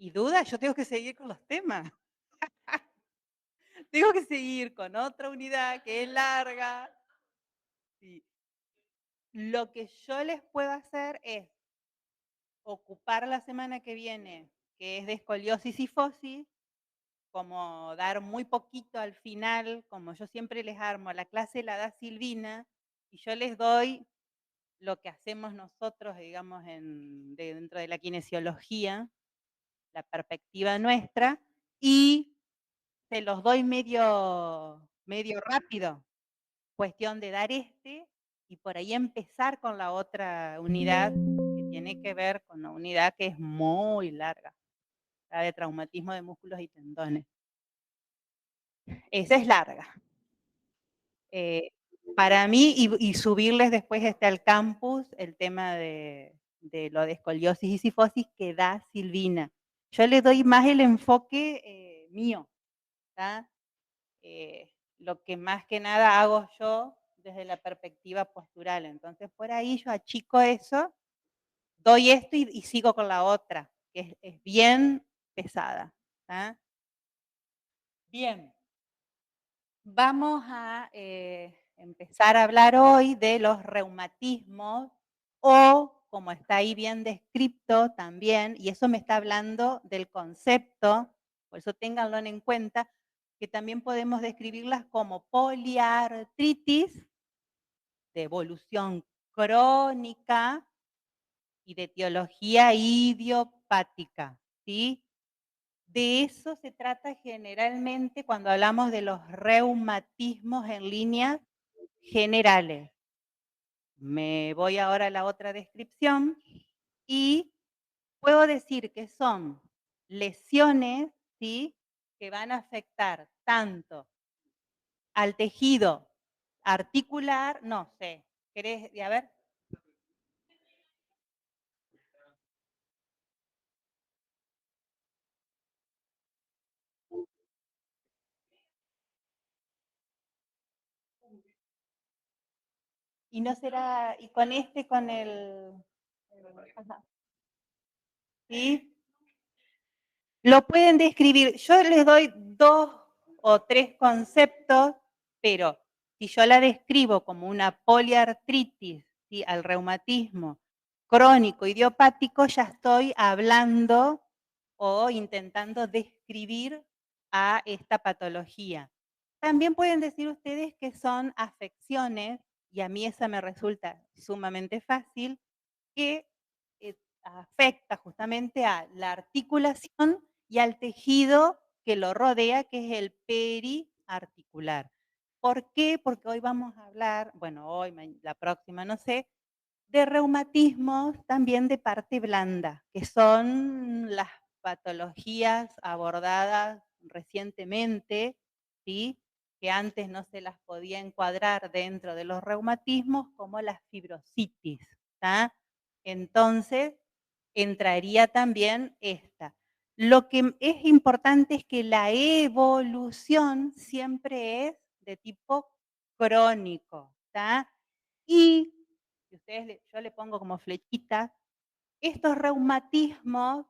Y duda, yo tengo que seguir con los temas. Tengo que seguir con otra unidad que es larga. Sí. Lo que yo les puedo hacer es ocupar la semana que viene, que es de escoliosis y fosis, como dar muy poquito al final, como yo siempre les armo, la clase la da Silvina, y yo les doy lo que hacemos nosotros, digamos, dentro de la kinesiología, la perspectiva nuestra, y se los doy medio rápido. Cuestión de dar y por ahí empezar con la otra unidad que tiene que ver con una unidad que es muy larga, la de traumatismo de músculos y tendones. Esa es larga. Eh, para mí, y subirles después al campus el tema de lo de escoliosis y cifosis que da Silvina. Yo le doy más el enfoque mío, ¿tá? Lo que más que nada hago yo desde la perspectiva postural. Entonces, por ahí yo achico eso, doy esto y sigo con la otra, que es bien pesada, ¿tá? Bien. Vamos a empezar a hablar hoy de los reumatismos o, como está ahí bien descrito también, y eso me está hablando del concepto, por eso ténganlo en cuenta, que también podemos describirlas como poliartritis de evolución crónica y de etiología idiopática, ¿sí? De eso se trata generalmente cuando hablamos de los reumatismos en líneas generales. Me voy ahora a la otra descripción y puedo decir que son lesiones, ¿sí?, que van a afectar tanto al tejido articular, no sé, ¿querés? A ver. Y no será, y con con ajá, ¿sí? Lo pueden describir, yo les doy 2 o 3 conceptos, pero si yo la describo como una poliartritis, ¿sí?, al reumatismo crónico idiopático, ya estoy hablando o intentando describir a esta patología. También pueden decir ustedes que son afecciones, y a mí esa me resulta sumamente fácil, que afecta justamente a la articulación y al tejido que lo rodea, que es el periarticular. ¿Por qué? Porque hoy vamos a hablar, bueno, hoy, la próxima, no sé, de reumatismos también de parte blanda, que son las patologías abordadas recientemente, ¿sí?, que antes no se las podía encuadrar dentro de los reumatismos, como la fibrositis, ¿tá? Entonces, entraría también esta. Lo que es importante es que la evolución siempre es de tipo crónico, ¿tá? Y si ustedes yo le pongo como flechita, estos reumatismos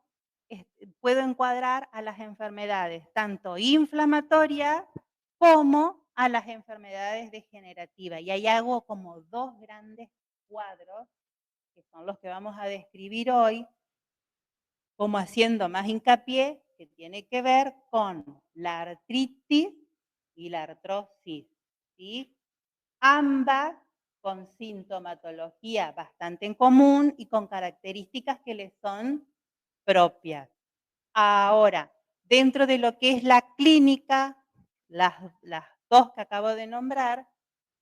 puedo encuadrar a las enfermedades tanto inflamatorias como a las enfermedades degenerativas. Y ahí hago como 2 grandes cuadros, que son los que vamos a describir hoy, como haciendo más hincapié, que tiene que ver con la artritis y la artrosis, ¿sí? Ambas con sintomatología bastante en común y con características que les son propias. Ahora, dentro de lo que es la clínica, las 2 que acabo de nombrar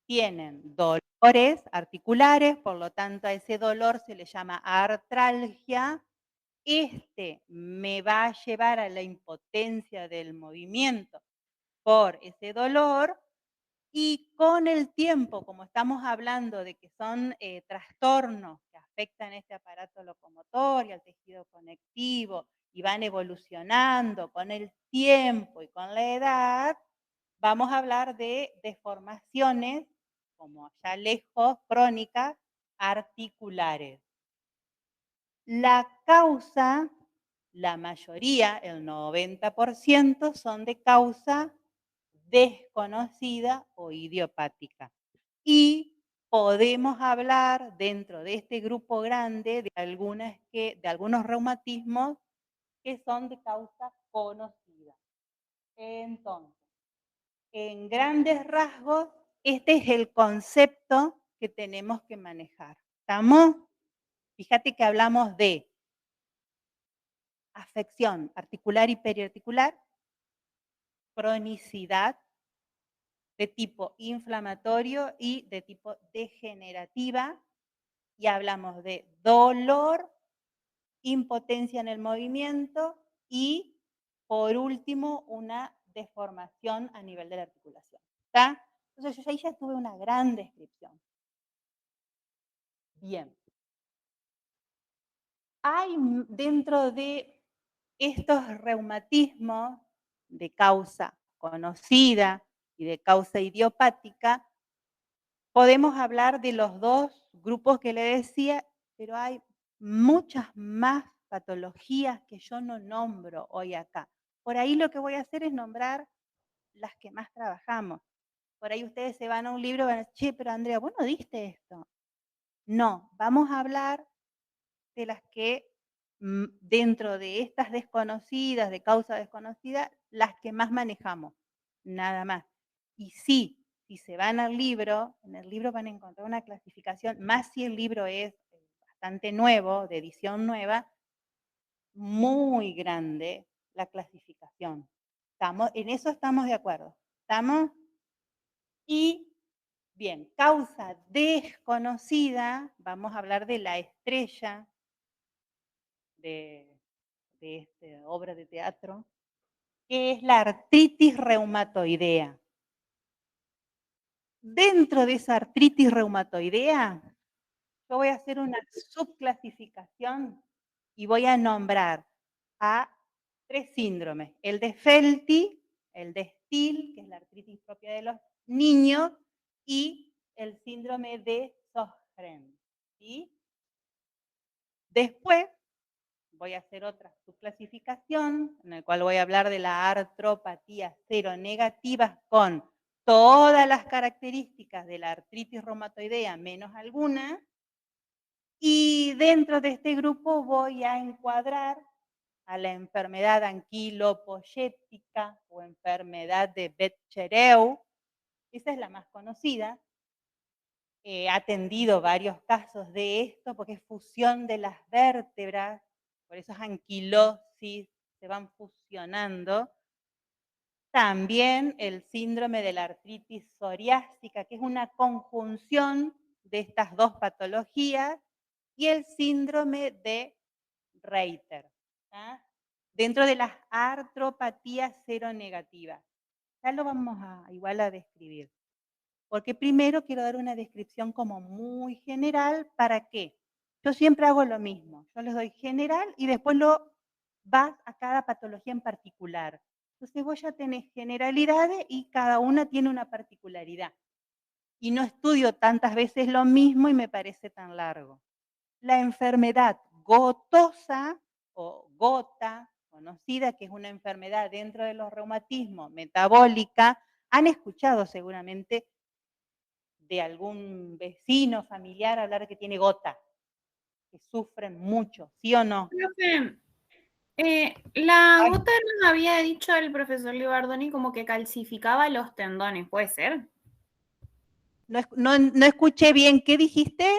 tienen dolores articulares, por lo tanto a ese dolor se le llama artralgia. Me va a llevar a la impotencia del movimiento por ese dolor, y con el tiempo, como estamos hablando de que son trastornos que afectan este aparato locomotor y al tejido conectivo y van evolucionando con el tiempo y con la edad, vamos a hablar de deformaciones, como ya lejos, crónicas, articulares. La causa, La mayoría, el 90%, son de causa desconocida o idiopática. Y podemos hablar dentro de este grupo grande de algunos reumatismos que son de causa conocida. Entonces, en grandes rasgos, este es el concepto que tenemos que manejar. ¿Estamos? Fíjate que hablamos de afección articular y periarticular, cronicidad de tipo inflamatorio y de tipo degenerativa, y hablamos de dolor, impotencia en el movimiento y, por último, una deformación a nivel de la articulación. ¿Está? Entonces yo ahí ya tuve una gran descripción. Bien. Hay dentro de estos reumatismos de causa conocida y de causa idiopática, podemos hablar de los dos grupos que le decía, pero hay muchas más patologías que yo no nombro hoy acá. Por ahí lo que voy a hacer es nombrar las que más trabajamos. Por ahí ustedes se van a un libro y van a decir, che, pero Andrea, ¿vos no diste esto? No, vamos a hablar de las que dentro de estas desconocidas, de causa desconocida, las que más manejamos, nada más. Y sí, si se van al libro, en el libro van a encontrar una clasificación, más si el libro es bastante nuevo, de edición nueva, muy grande la clasificación. En eso estamos de acuerdo. ¿Estamos? Y, bien, causa desconocida, vamos a hablar de la estrella de esta obra de teatro, que es la artritis reumatoidea. Dentro de esa artritis reumatoidea, yo voy a hacer una subclasificación y voy a nombrar a 3 síndromes. El de Felty, el de Still, que es la artritis propia de los niños, y el síndrome de Sjögren. ¿Sí? Después voy a hacer otra subclasificación, en la cual voy a hablar de la artropatía seronegativa con todas las características de la artritis reumatoidea menos alguna. Y dentro de este grupo voy a encuadrar a la enfermedad anquilopoyética o enfermedad de Betchereu. Esa es la más conocida. He atendido varios casos de esto porque es fusión de las vértebras, por eso es anquilosis, se van fusionando. También el síndrome de la artritis psoriásica, que es una conjunción de estas dos patologías, y el síndrome de Reiter, ¿ah? Dentro de las artropatías seronegativas. Ya lo vamos igual a describir. Porque primero quiero dar una descripción como muy general. ¿Para qué? Yo siempre hago lo mismo. Yo les doy general y después lo vas a cada patología en particular. Entonces vos ya tenés generalidades y cada una tiene una particularidad. Y no estudio tantas veces lo mismo y me parece tan largo. La enfermedad gotosa o gota, conocida, que es una enfermedad dentro de los reumatismos metabólica, han escuchado seguramente de algún vecino, familiar, hablar de que tiene gota, que sufren mucho, ¿sí o no? Profe, la gota nos había dicho el profesor Libardoni como que calcificaba los tendones, ¿puede ser? No escuché bien, ¿qué dijiste?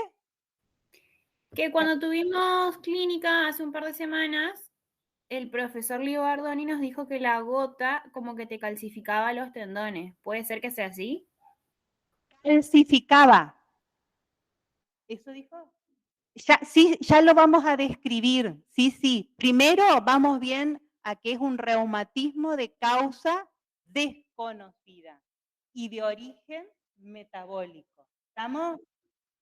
Que cuando tuvimos clínica hace un par de semanas, el profesor Libardoni nos dijo que la gota como que te calcificaba los tendones. ¿Puede ser que sea así? Calcificaba. ¿Eso dijo? Sí, ya lo vamos a describir. Sí, sí. Primero vamos bien a que es un reumatismo de causa desconocida y de origen metabólico. ¿Estamos?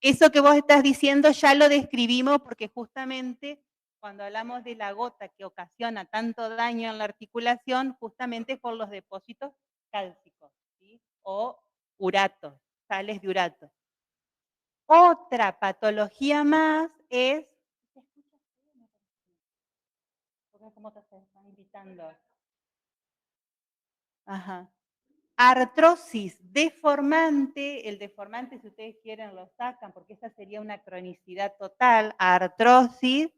Eso que vos estás diciendo ya lo describimos porque justamente cuando hablamos de la gota que ocasiona tanto daño en la articulación, justamente por los depósitos cálcicos, ¿sí? O uratos, sales de urato. Otra patología más es, ¿Cómo te están invitando? Ajá. Artrosis deformante, el deformante si ustedes quieren lo sacan porque esa sería una cronicidad total, artrosis,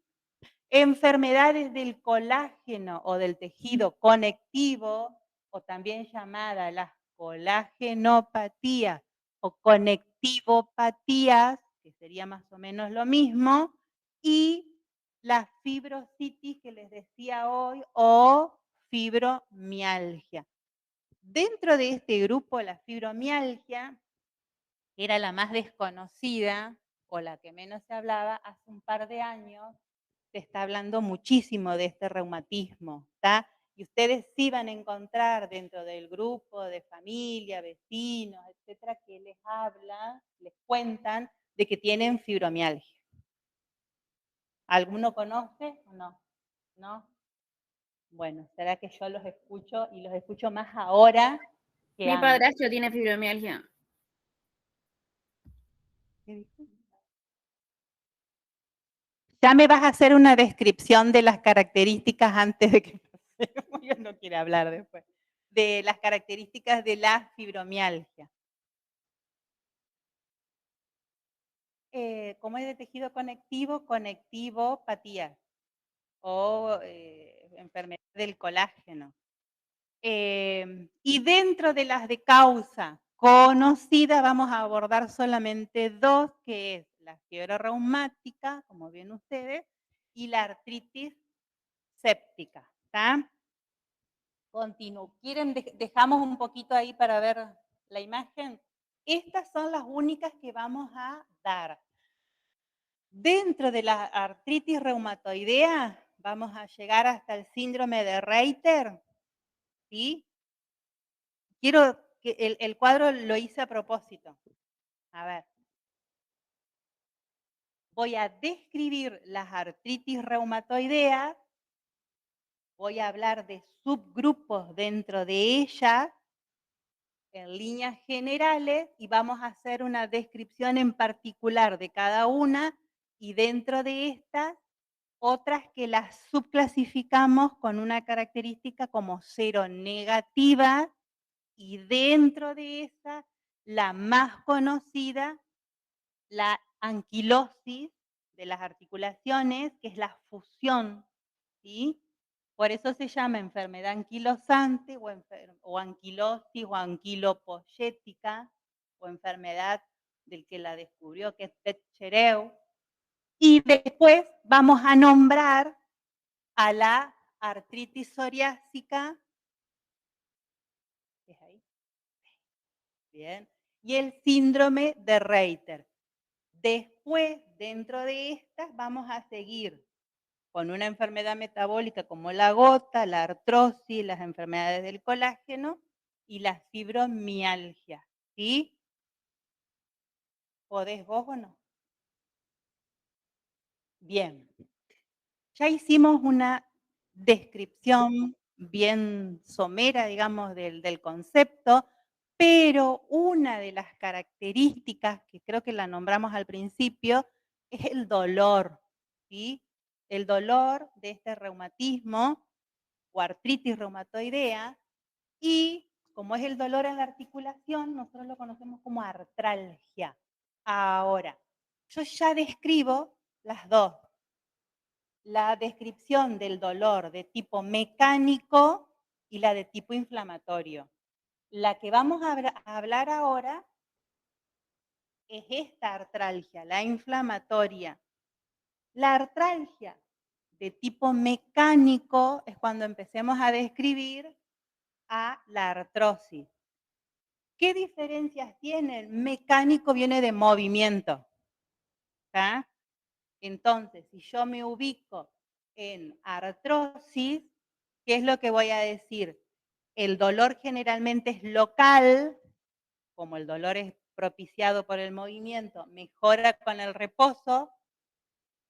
enfermedades del colágeno o del tejido conectivo o también llamadas las colagenopatías o conectivopatías, que sería más o menos lo mismo, y la fibrositis que les decía hoy o fibromialgia. Dentro de este grupo, la fibromialgia era la más desconocida o la que menos se hablaba. Hace un par de años se está hablando muchísimo de este reumatismo, ¿está? Y ustedes sí van a encontrar dentro del grupo de familia, vecinos, etcétera, que les hablan, les cuentan de que tienen fibromialgia. ¿Alguno conoce o no? ¿No? Bueno, será que yo los escucho y los escucho más ahora que Mi antes. padrastro tiene fibromialgia. ¿Qué dijo? Ya me vas a hacer una descripción de las características antes de que pasemos. Yo no quiero hablar después. De las características de la fibromialgia. Como es de tejido conectivo, conectivopatía o enfermedad del colágeno. Y dentro de las de causa conocida vamos a abordar solamente dos, que es la fiebre reumática, como ven ustedes, y la artritis séptica. ¿Está? Continúo. ¿Quieren, dejamos un poquito ahí para ver la imagen? Estas son las únicas que vamos a dar. Dentro de la artritis reumatoidea, vamos a llegar hasta el síndrome de Reiter, ¿sí? Quiero que el cuadro lo hice a propósito. A ver. Voy a describir las artritis reumatoideas, voy a hablar de subgrupos dentro de ellas, en líneas generales, y vamos a hacer una descripción en particular de cada una, y dentro de estas, otras que las subclasificamos con una característica como seronegativa, y dentro de esa, la más conocida, la anquilosis de las articulaciones, que es la fusión, ¿sí? Por eso se llama enfermedad anquilosante o anquilosis o anquilopoyética o enfermedad del que la descubrió, que es Petchereu. Y después vamos a nombrar a la artritis psoriásica. ¿Es ahí? Bien. Y el síndrome de Reiter. Después, dentro de estas, vamos a seguir con una enfermedad metabólica como la gota, la artrosis, las enfermedades del colágeno y la fibromialgia. ¿Sí? ¿Podés vos o no? Bien. Ya hicimos una descripción bien somera, digamos, del concepto, pero una de las características que creo que la nombramos al principio es el dolor, ¿sí? El dolor de este reumatismo o artritis reumatoidea, y como es el dolor en la articulación, nosotros lo conocemos como artralgia. Ahora, yo ya describo las dos. La descripción del dolor de tipo mecánico y la de tipo inflamatorio. La que vamos a hablar ahora es esta artralgia, la inflamatoria. La artralgia de tipo mecánico es cuando empecemos a describir a la artrosis. ¿Qué diferencias tienen? Mecánico viene de movimiento. ¿Está? Entonces, si yo me ubico en artrosis, ¿qué es lo que voy a decir? El dolor generalmente es local, como el dolor es propiciado por el movimiento, mejora con el reposo,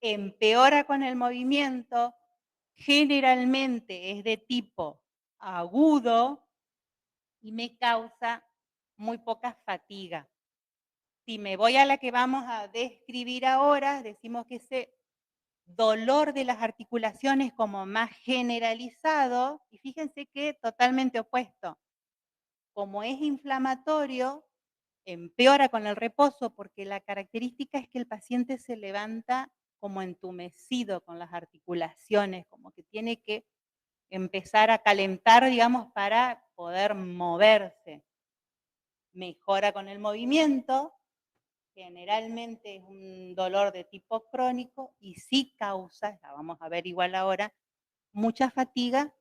empeora con el movimiento, generalmente es de tipo agudo y me causa muy poca fatiga. Si me voy a la que vamos a describir ahora, decimos que se dolor de las articulaciones como más generalizado, y fíjense que totalmente opuesto. Como es inflamatorio, empeora con el reposo porque la característica es que el paciente se levanta como entumecido con las articulaciones, como que tiene que empezar a calentar, digamos, para poder moverse. Mejora con el movimiento, generalmente es un dolor de tipo crónico y sí causa, la vamos a ver igual ahora, mucha fatiga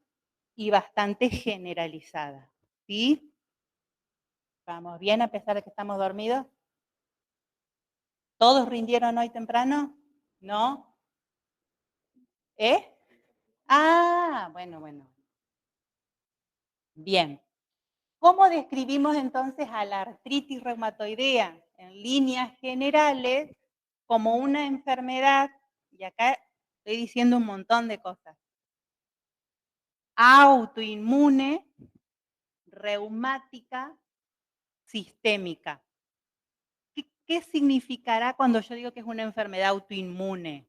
y bastante generalizada. ¿Sí? ¿Vamos bien a pesar de que estamos dormidos? ¿Todos rindieron hoy temprano? ¿No? ¿Eh? Ah, bueno. Bien. ¿Cómo describimos entonces a la artritis reumatoidea? En líneas generales, como una enfermedad, y acá estoy diciendo un montón de cosas, autoinmune, reumática, sistémica. ¿Qué significará cuando yo digo que es una enfermedad autoinmune?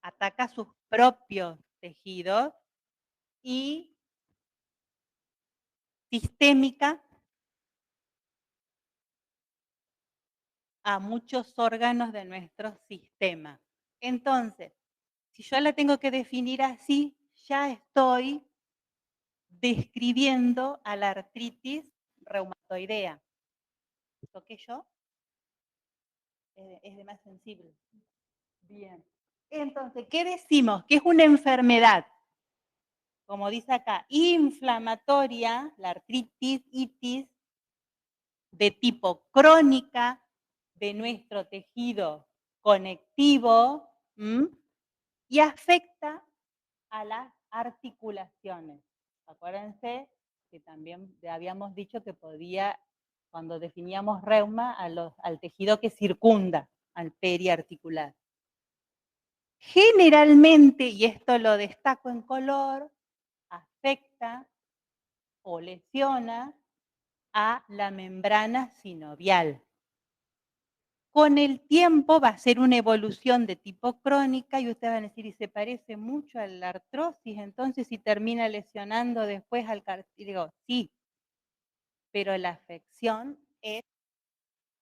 Ataca sus propios tejidos y sistémica a muchos órganos de nuestro sistema. Entonces, si yo la tengo que definir así, ya estoy describiendo a la artritis reumatoidea. ¿Toqué yo? Es de más sensible. Bien. Entonces, ¿qué decimos? Que es una enfermedad, como dice acá, inflamatoria, la artritis, itis, de tipo crónica de nuestro tejido conectivo, y afecta a las articulaciones. Acuérdense que también habíamos dicho que podía, cuando definíamos reuma, al tejido que circunda al periarticular. Generalmente, y esto lo destaco en color, afecta o lesiona a la membrana sinovial. Con el tiempo va a ser una evolución de tipo crónica y ustedes van a decir, y se parece mucho a la artrosis, entonces si termina lesionando después al cartílago. Sí, pero la afección es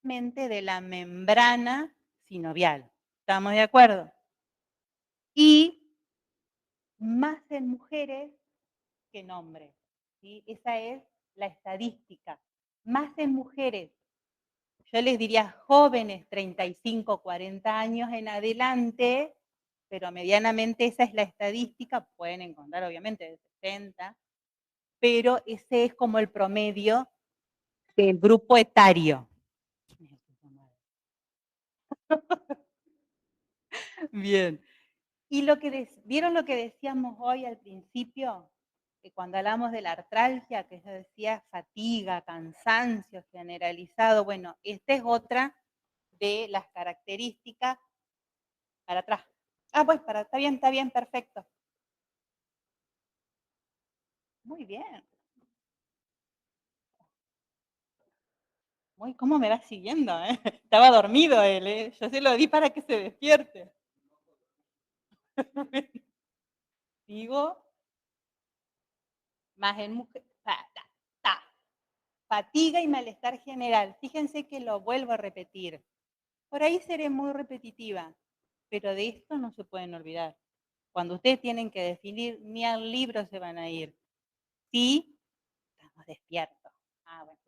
de la membrana sinovial. ¿Estamos de acuerdo? Y más en mujeres que en hombres. ¿Sí? Esa es la estadística. Más en mujeres. Yo les diría jóvenes, 35, 40 años en adelante, pero medianamente esa es la estadística, pueden encontrar obviamente de 60, pero ese es como el promedio del grupo etario. Bien. Y ¿vieron lo que decíamos hoy al principio? Que cuando hablamos de la artralgia, que se decía fatiga, cansancio generalizado, bueno, esta es otra de las características. Para atrás. Ah, pues, está bien, perfecto. Muy bien. ¿Cómo me va siguiendo? Estaba dormido él, Yo se lo di para que se despierte. Digo, más en mujer. Fatiga y malestar general. Fíjense que lo vuelvo a repetir. Por ahí seré muy repetitiva, pero de esto no se pueden olvidar. Cuando ustedes tienen que definir, ni al libro se van a ir. Sí, estamos despiertos. Ah, bueno.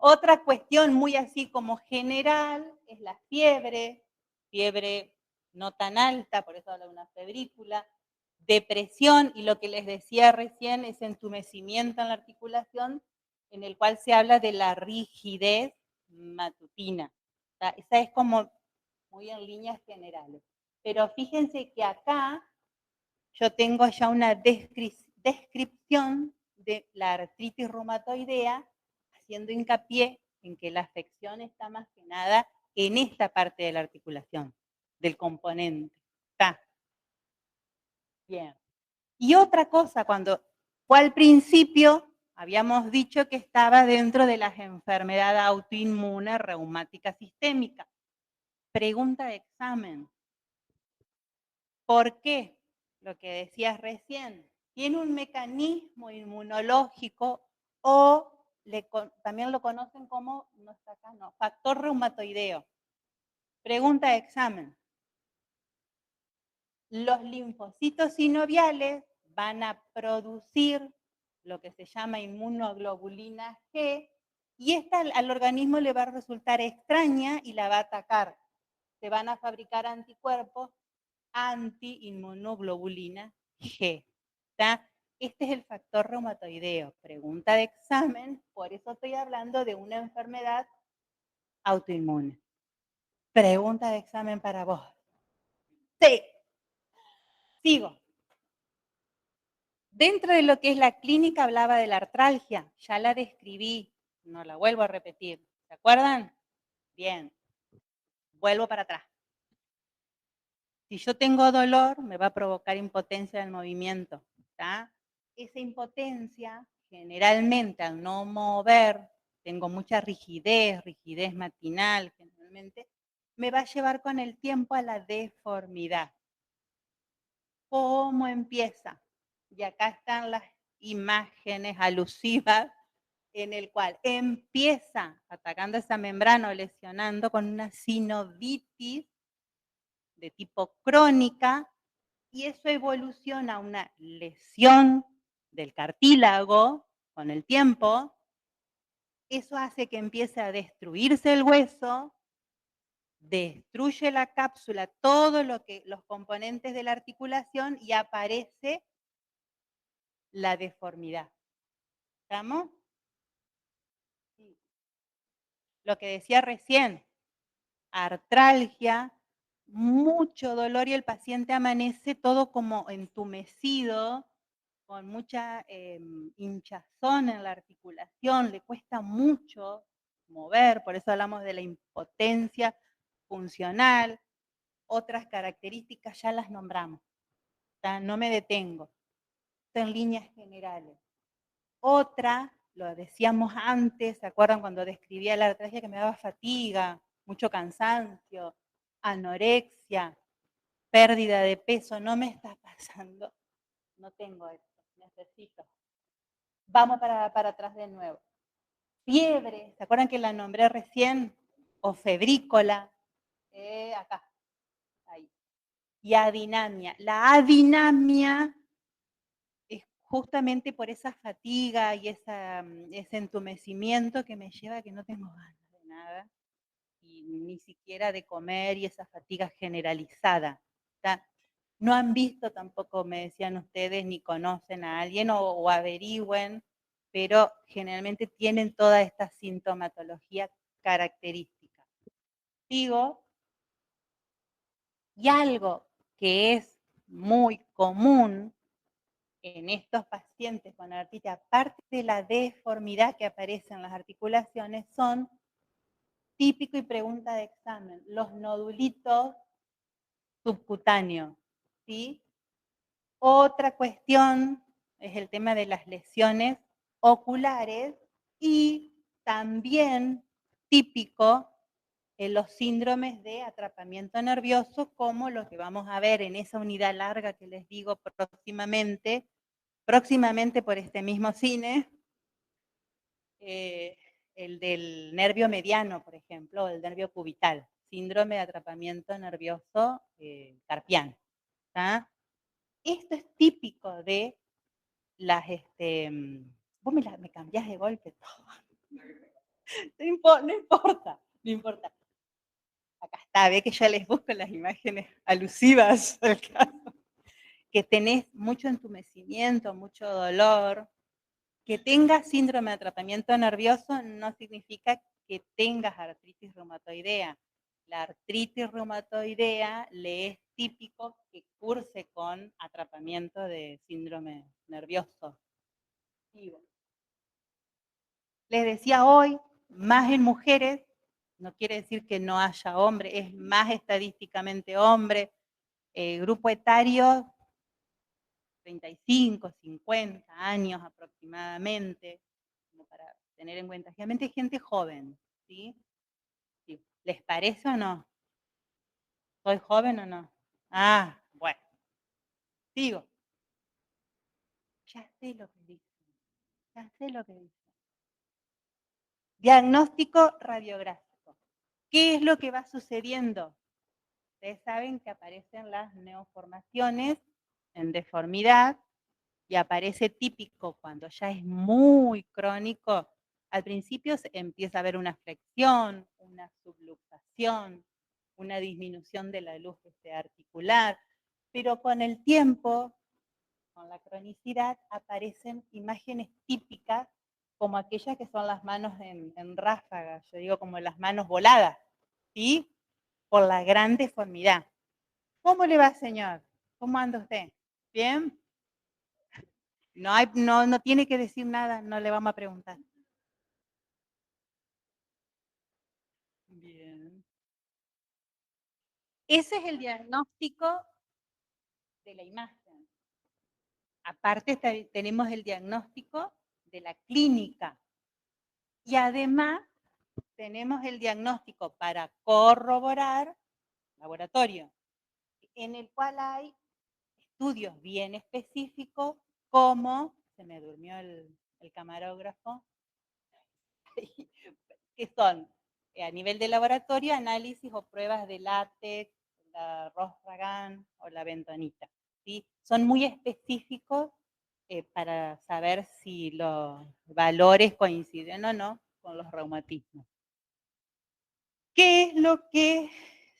Otra cuestión muy así como general es la fiebre no tan alta, por eso hablo de una febrícula, depresión y lo que les decía recién es entumecimiento en la articulación, en el cual se habla de la rigidez matutina. O sea, esa es como muy en líneas generales. Pero fíjense que acá yo tengo ya una descripción de la artritis reumatoidea, haciendo hincapié en que la afección está más que nada en esta parte de la articulación, del componente. ¿Está? Bien. Y otra cosa, cuando fue al principio, habíamos dicho que estaba dentro de las enfermedades autoinmunes reumáticas sistémicas. Pregunta de examen. ¿Por qué? Lo que decías recién. Tiene un mecanismo inmunológico o también lo conocen como, no está acá, no, factor reumatoideo. Pregunta de examen. Los linfocitos sinoviales van a producir lo que se llama inmunoglobulina G y esta al organismo le va a resultar extraña y la va a atacar. Se van a fabricar anticuerpos anti-inmunoglobulina G. ¿Está? Este es el factor reumatoideo. Pregunta de examen, por eso estoy hablando de una enfermedad autoinmune. Pregunta de examen para vos. Sí. Sigo. Dentro de lo que es la clínica hablaba de la artralgia. Ya la describí, no la vuelvo a repetir. ¿Se acuerdan? Bien. Vuelvo para atrás. Si yo tengo dolor, me va a provocar impotencia del movimiento. ¿Está? Esa impotencia, generalmente al no mover, tengo mucha rigidez matinal generalmente, me va a llevar con el tiempo a la deformidad. ¿Cómo empieza? Y acá están las imágenes alusivas en el cual empieza atacando esa membrana o lesionando con una sinovitis de tipo crónica y eso evoluciona a una lesión del cartílago con el tiempo. Eso hace que empiece a destruirse el hueso, destruye la cápsula, todo lo que los componentes de la articulación y aparece la deformidad. ¿Estamos? Sí. Lo que decía recién, artralgia, mucho dolor y el paciente amanece todo como entumecido, con mucha hinchazón en la articulación, le cuesta mucho mover, por eso hablamos de la impotencia funcional. Otras características ya las nombramos, ¿tá? No me detengo, en líneas generales. Otra, lo decíamos antes, ¿se acuerdan cuando describía la artralgia que me daba fatiga, mucho cansancio, anorexia, pérdida de peso? No me está pasando, no tengo esto, necesito. Vamos para atrás de nuevo. Fiebre, ¿se acuerdan que la nombré recién? O febrícola, acá, ahí. Y adinamia. La adinamia es justamente por esa fatiga y ese entumecimiento que me lleva a que no tengo ganas de nada, y ni siquiera de comer y esa fatiga generalizada. ¿Está? No han visto tampoco, me decían ustedes, ni conocen a alguien o averigüen, pero generalmente tienen toda esta sintomatología característica. Digo, y algo que es muy común en estos pacientes con artritis, aparte de la deformidad que aparece en las articulaciones, son típico y pregunta de examen, los nodulitos subcutáneos, ¿sí? Otra cuestión es el tema de las lesiones oculares y también típico en los síndromes de atrapamiento nervioso, como lo que vamos a ver en esa unidad larga que les digo próximamente por este mismo cine, el del nervio mediano, por ejemplo, o el nervio cubital, síndrome de atrapamiento nervioso carpiano. ¿Tá? Esto es típico de las, vos me cambiás de golpe todo. No importa, no importa. Acá está, ve que ya les busco las imágenes alusivas al caso. Que tenés mucho entumecimiento, mucho dolor. Que tengas síndrome de atrapamiento nervioso no significa que tengas artritis reumatoidea. La artritis reumatoidea le es típico que curse con atrapamiento de síndrome nervioso. Les decía hoy, más en mujeres, no quiere decir que no haya hombres, es más estadísticamente hombre, grupo etario 35, 50 años aproximadamente, como para tener en cuenta. Generalmente gente joven, ¿sí? ¿Sí? ¿Les parece o no? ¿Soy joven o no? Ah, bueno, sigo. Ya sé lo que dice. Ya sé lo que dice. Diagnóstico radiográfico. ¿Qué es lo que va sucediendo? Ustedes saben que aparecen las neoformaciones en deformidad y aparece típico cuando ya es muy crónico. Al principio se empieza a haber una flexión, una subluxación, una disminución de la luz articular, pero con el tiempo, con la cronicidad, aparecen imágenes típicas como aquellas que son las manos en ráfaga, yo digo como las manos voladas, ¿sí? Por la gran deformidad. ¿Cómo le va, señor? ¿Cómo anda usted? ¿Bien? No tiene que decir nada, no le vamos a preguntar. Bien. Ese es el diagnóstico de la imagen. Aparte tenemos el diagnóstico de la clínica. Y además tenemos el diagnóstico para corroborar laboratorio, en el cual hay estudios bien específicos como, se me durmió el camarógrafo, que son a nivel de laboratorio, análisis o pruebas de látex, la Rostragan o la bentonita. ¿Sí? Son muy específicos para saber si los valores coinciden o no con los reumatismos. ¿Qué es lo que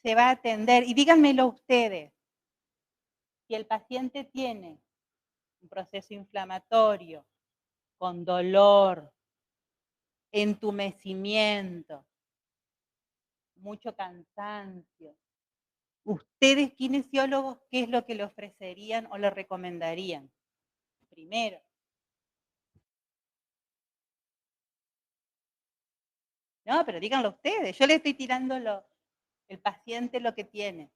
se va a atender? Y díganmelo ustedes. Si el paciente tiene un proceso inflamatorio, con dolor, entumecimiento, mucho cansancio, ustedes kinesiólogos, ¿qué es lo que le ofrecerían o le recomendarían? Primero. No, pero díganlo ustedes. Yo le estoy tirando el paciente lo que tiene.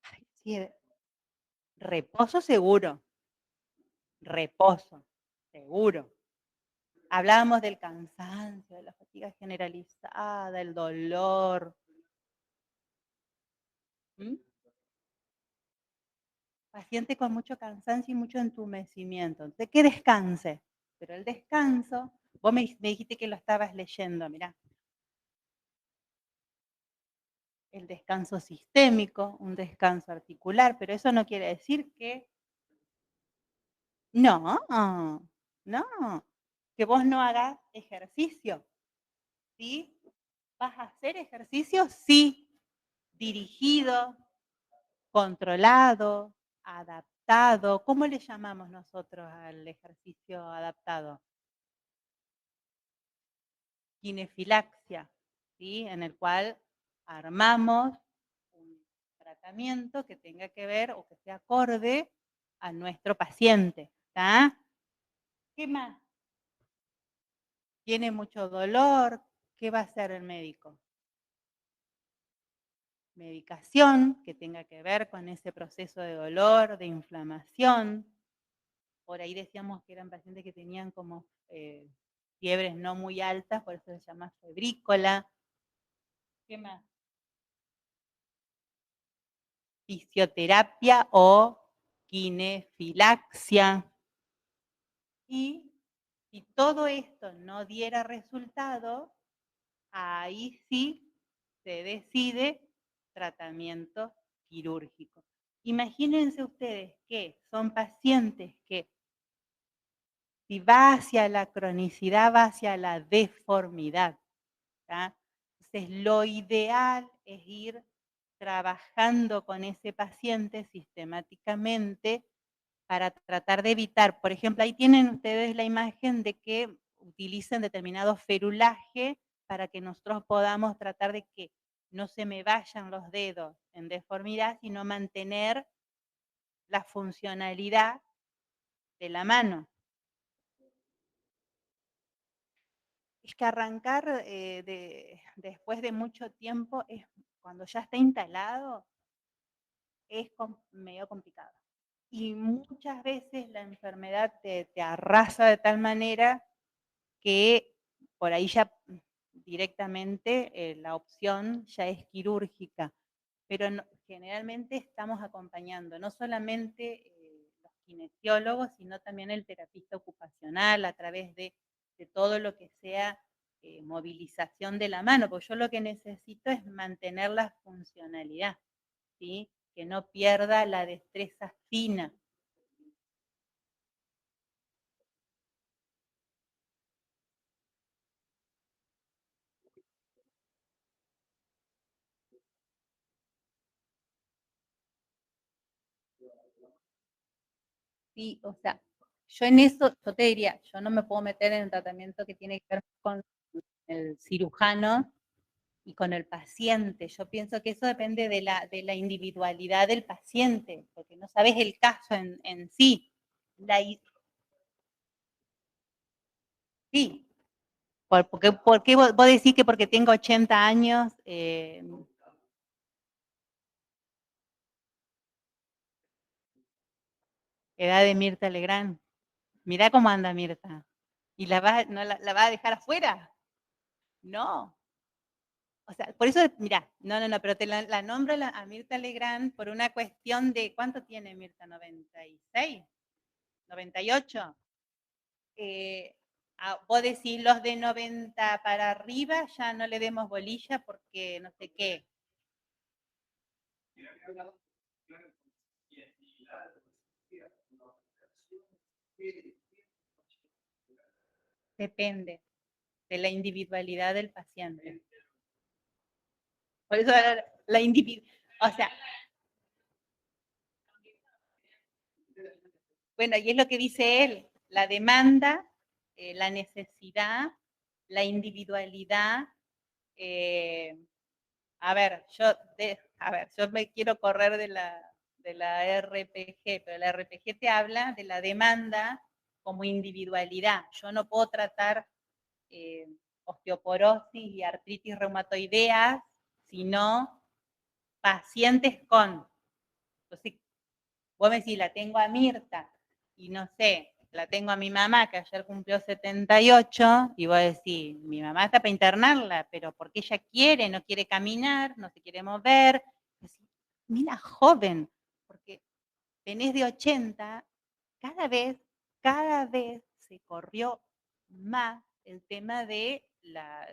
Ay, sí, reposo seguro. Reposo, seguro. Hablábamos del cansancio, de la fatiga generalizada, el dolor. ¿Mm? Paciente con mucho cansancio y mucho entumecimiento. ¿De qué descanse? Pero el descanso, vos me dijiste que lo estabas leyendo, mirá. El descanso sistémico, un descanso articular, pero eso no quiere decir que no, que vos no hagas ejercicio, ¿sí? ¿Vas a hacer ejercicio? Sí, dirigido, controlado, adaptado. ¿Cómo le llamamos nosotros al ejercicio adaptado? Kinefilaxia, ¿sí? En el cual armamos un tratamiento que tenga que ver o que sea acorde a nuestro paciente. ¿Está? ¿Qué más? ¿Tiene mucho dolor? ¿Qué va a hacer el médico? Medicación que tenga que ver con ese proceso de dolor, de inflamación. Por ahí decíamos que eran pacientes que tenían como fiebres no muy altas, por eso se llama febrícola. ¿Qué más? Fisioterapia o kinefilaxia. Y si todo esto no diera resultado, ahí sí se decide tratamiento quirúrgico. Imagínense ustedes que son pacientes que si va hacia la cronicidad, va hacia la deformidad. ¿tá? Entonces, lo ideal es ir trabajando con ese paciente sistemáticamente para tratar de evitar, por ejemplo, ahí tienen ustedes la imagen de que utilicen determinado ferulaje para que nosotros podamos tratar de que no se me vayan los dedos en deformidad, sino mantener la funcionalidad de la mano. Es que arrancar después de mucho tiempo, cuando ya está instalado, es medio complicado. Y muchas veces la enfermedad te arrasa de tal manera que por ahí ya directamente la opción ya es quirúrgica, pero generalmente estamos acompañando no solamente los kinesiólogos, sino también el terapista ocupacional a través de todo lo que sea movilización de la mano, porque yo lo que necesito es mantener la funcionalidad, ¿sí? Que no pierda la destreza fina. Sí, o sea, yo en eso, yo te diría, yo no me puedo meter en el tratamiento que tiene que ver con el cirujano y con el paciente. Yo pienso que eso depende de la individualidad del paciente, porque no sabes el caso en sí. Sí, ¿por qué vos decís que porque tengo 80 años? Edad de Mirta Legrand. Mirá cómo anda Mirta. ¿Y no la va a dejar afuera? No. O sea, por eso, mira, no, pero te la nombro a Mirta Legrand por una cuestión de, ¿cuánto tiene Mirta? ¿96? ¿98? Vos decís los de 90 para arriba, ya no le demos bolilla porque no sé qué. Depende de la individualidad del paciente. Por eso la individualidad, o sea, bueno, y es lo que dice él, la demanda, la necesidad, la individualidad. Yo me quiero correr de la RPG, pero la RPG te habla de la demanda como individualidad. Yo no puedo tratar eh, osteoporosis y artritis reumatoideas, sino pacientes con. Entonces, vos me decís, la tengo a Mirta, y no sé, la tengo a mi mamá, que ayer cumplió 78, y vos decís, mi mamá está para internarla, pero porque ella quiere, no quiere caminar, no se quiere mover. Mira, joven, porque tenés de 80, cada vez se corrió más el tema de las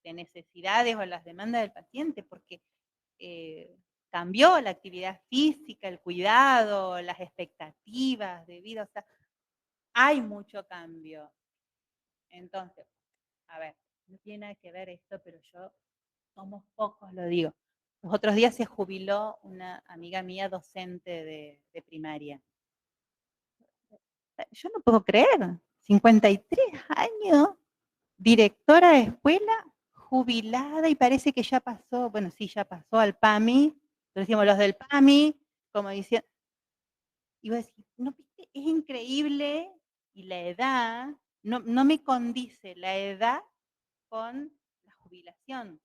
necesidades o las demandas del paciente, porque cambió la actividad física, el cuidado, las expectativas de vida, o sea, hay mucho cambio. Entonces, a ver, no tiene nada que ver esto, pero yo, somos pocos, lo digo. Los otros días se jubiló una amiga mía docente de primaria. Yo no puedo creer, 53 años, directora de escuela, jubilada y parece que ya pasó, bueno, sí, ya pasó al PAMI, lo decimos los del PAMI, como diciendo, y vos decís, no, viste, es increíble y la edad, no me condice la edad con la jubilación.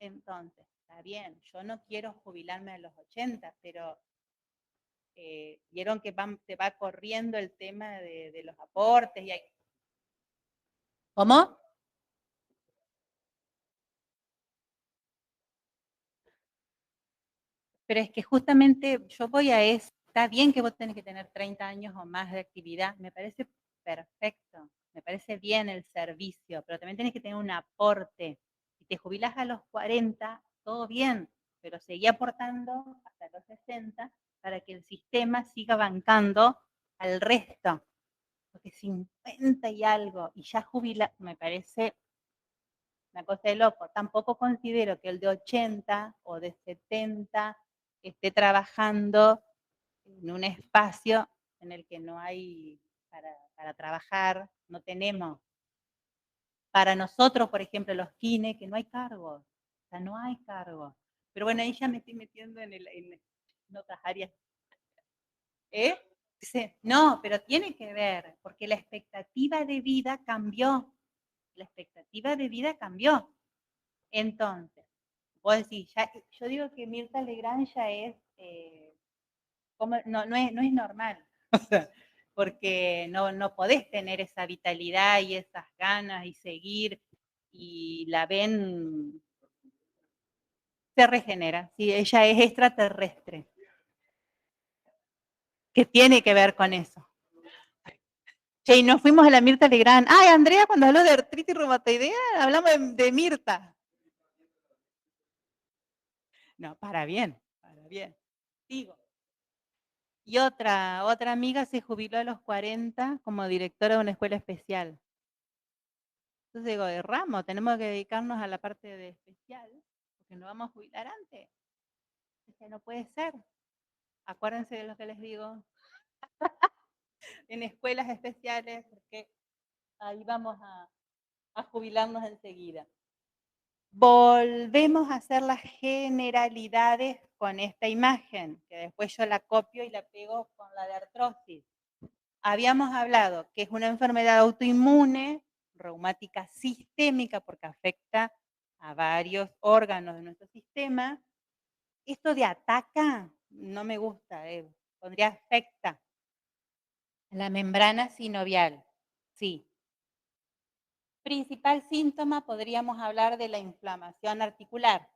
Entonces, está bien, yo no quiero jubilarme a los 80, pero vieron que se va corriendo el tema de los aportes. ¿Cómo? Pero es que justamente yo voy a eso. Está bien que vos tenés que tener 30 años o más de actividad, me parece perfecto, me parece bien el servicio, pero también tenés que tener un aporte. Si te jubilás a los 40, todo bien, pero seguí aportando hasta los 60 para que el sistema siga bancando al resto. Porque 50 y algo, y ya jubila, me parece una cosa de loco. Tampoco considero que el de 80 o de 70 esté trabajando en un espacio en el que no hay para trabajar, no tenemos. Para nosotros, por ejemplo, los kine, que no hay cargos, o sea, no hay cargos. Pero bueno, ahí ya me estoy metiendo en otras áreas. ¿Eh? Dice, no, pero tiene que ver, porque la expectativa de vida cambió. La expectativa de vida cambió. Entonces, vos decís, yo digo que Mirta Legrand ya es, no es normal, porque no podés tener esa vitalidad y esas ganas y seguir. y la ven, se regenera. Sí, ella es extraterrestre. ¿Qué tiene que ver con eso? Che, y nos fuimos a la Mirta Legrand. Ay, Andrea, cuando habló de artritis reumatoidea, hablamos de Mirta. No, para bien, para bien. Sigo. Y otra amiga se jubiló a los 40 como directora de una escuela especial. Entonces digo, de ramo, tenemos que dedicarnos a la parte de especial, porque no vamos a jubilar antes. Dice, no puede ser. Acuérdense de lo que les digo. En escuelas especiales, porque ahí vamos a jubilarnos enseguida. Volvemos a hacer las generalidades con esta imagen, que después yo la copio y la pego con la de artrosis. Habíamos hablado que es una enfermedad autoinmune, reumática sistémica, porque afecta a varios órganos de nuestro sistema. Esto de ataca no me gusta, pondría afecta. La membrana sinovial, sí. Principal síntoma, podríamos hablar de la inflamación articular,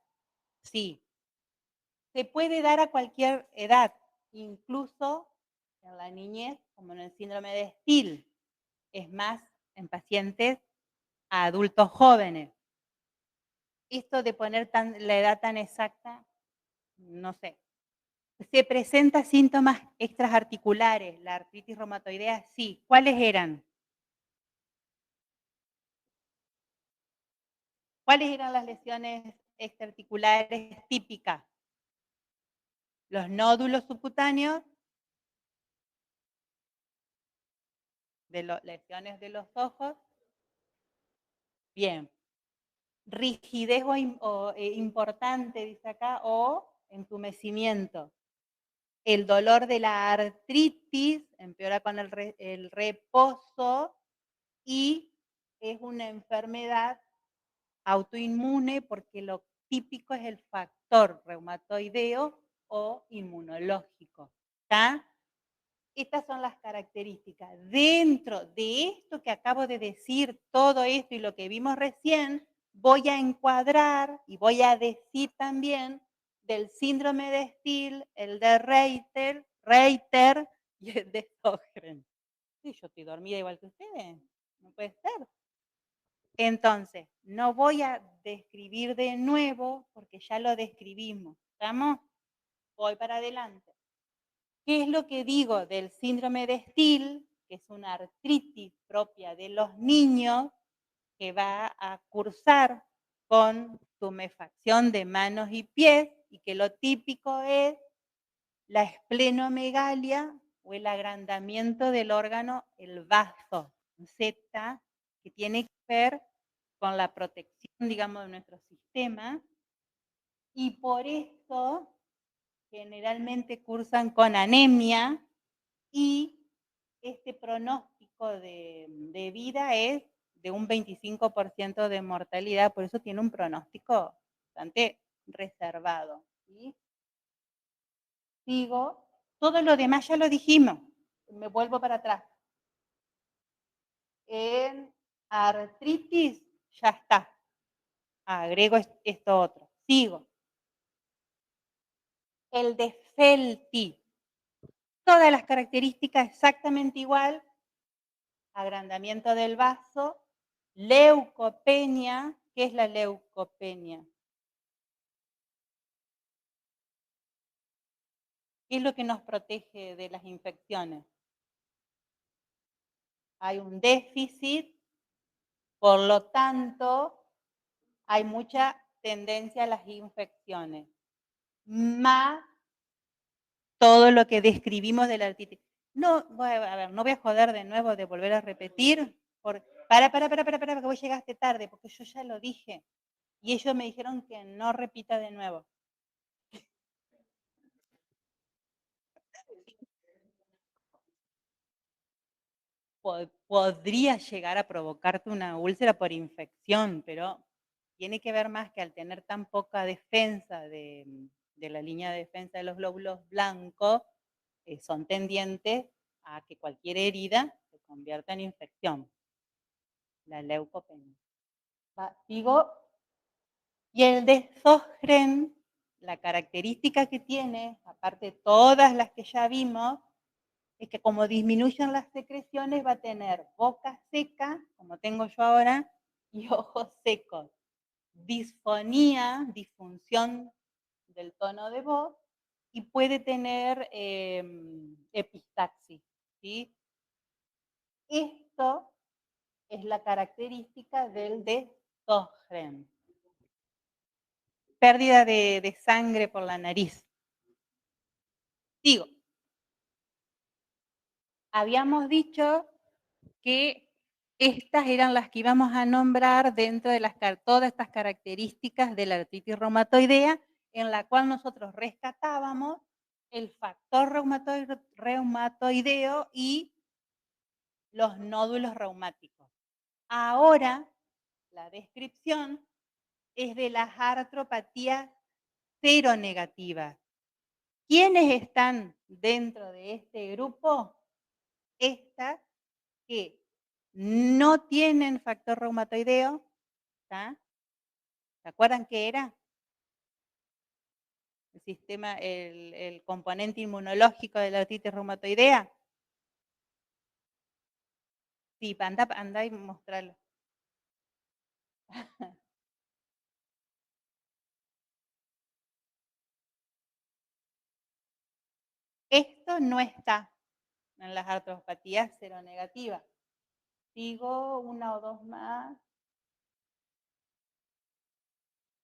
sí. Se puede dar a cualquier edad, incluso en la niñez, como en el síndrome de Still. Es más, en pacientes a adultos jóvenes. Esto de poner la edad tan exacta, no sé. Se presenta síntomas extraarticulares, la artritis reumatoidea, sí. ¿Cuáles eran? ¿Cuáles eran las lesiones extraarticulares típicas? Los nódulos subcutáneos, de lesiones de los ojos. Bien. Rigidez importante, dice acá, o entumecimiento. El dolor de la artritis empeora con el reposo y es una enfermedad autoinmune porque lo típico es el factor reumatoideo o inmunológico. ¿Está? Estas son las características. Dentro de esto que acabo de decir, todo esto y lo que vimos recién, voy a encuadrar y voy a decir también del síndrome de Still, el de Reiter y el de Sjögren. Sí, yo estoy dormida igual que ustedes. No puede ser. Entonces, no voy a describir de nuevo porque ya lo describimos. ¿Estamos? Voy para adelante. ¿Qué es lo que digo del síndrome de Still? Que es una artritis propia de los niños que va a cursar con tumefacción de manos y pies y que lo típico es la esplenomegalia o el agrandamiento del órgano, el vaso Z, que tiene que ver con la protección, digamos, de nuestro sistema. Y por eso generalmente cursan con anemia y este pronóstico de vida es de un 25% de mortalidad, por eso tiene un pronóstico bastante reservado. ¿Sí? Sigo. Todo lo demás ya lo dijimos. Me vuelvo para atrás. En artritis ya está. Agrego esto otro. Sigo. El de Felty. Todas las características exactamente igual. Agrandamiento del vaso. Leucopenia. ¿Qué es la leucopenia? ¿Qué es lo que nos protege de las infecciones? Hay un déficit, por lo tanto, hay mucha tendencia a las infecciones. Más todo lo que describimos de la artritis. No, no voy a joder de nuevo de volver a repetir. Para, que vos llegaste tarde, porque yo ya lo dije. Y ellos me dijeron que no repita de nuevo. Podría llegar a provocarte una úlcera por infección, pero tiene que ver más que al tener tan poca defensa de la línea de defensa de los glóbulos blancos, son tendientes a que cualquier herida se convierta en infección. La leucopenia. Digo, y el de Sjögren, la característica que tiene, aparte de todas las que ya vimos, es que como disminuyen las secreciones va a tener boca seca, como tengo yo ahora, y ojos secos. Disfonía, disfunción del tono de voz, y puede tener epistaxis, ¿sí? Esto es la característica del de Sjögren. Pérdida de sangre por la nariz. Digo, habíamos dicho que estas eran las que íbamos a nombrar dentro de todas estas características de la artritis reumatoidea, en la cual nosotros rescatábamos el factor reumatoideo y los nódulos reumáticos. Ahora, la descripción es de las artropatías seronegativas. ¿Quiénes están dentro de este grupo? Estas que no tienen factor reumatoideo, ¿tá? ¿Se acuerdan qué era? El sistema, el componente inmunológico de la artritis reumatoidea. Sí, anda y mostrarlo. Esto no está en las artropatías seronegativas. Sigo una o dos más.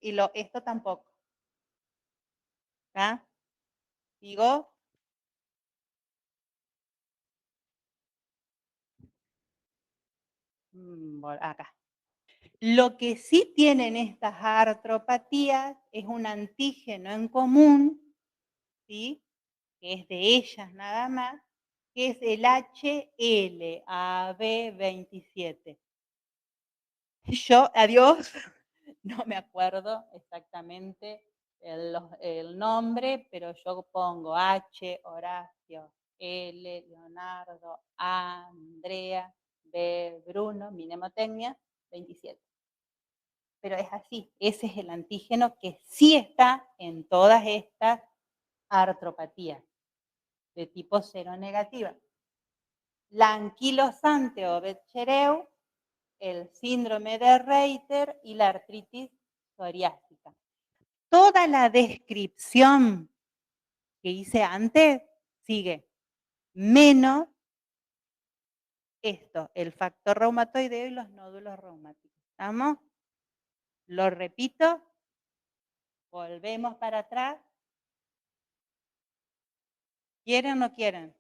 Y esto tampoco. ¿Tá? Sigo. Acá. Lo que sí tienen estas artropatías es un antígeno en común, ¿sí? Que es de ellas nada más, que es el HLA-B27. Yo, adiós, no me acuerdo exactamente el nombre, pero yo pongo H, Horacio, L, Leonardo, A, Andrea, B, Bruno, mi mnemotecnia, 27. Pero es así, ese es el antígeno que sí está en todas estas artropatías de tipo seronegativa. La anquilosante o Bechereu, el síndrome de Reiter y la artritis psoriásica. Toda la descripción que hice antes sigue, menos esto, el factor reumatoideo y los nódulos reumáticos. ¿Estamos? Lo repito, volvemos para atrás. ¿Quieren o no quieren?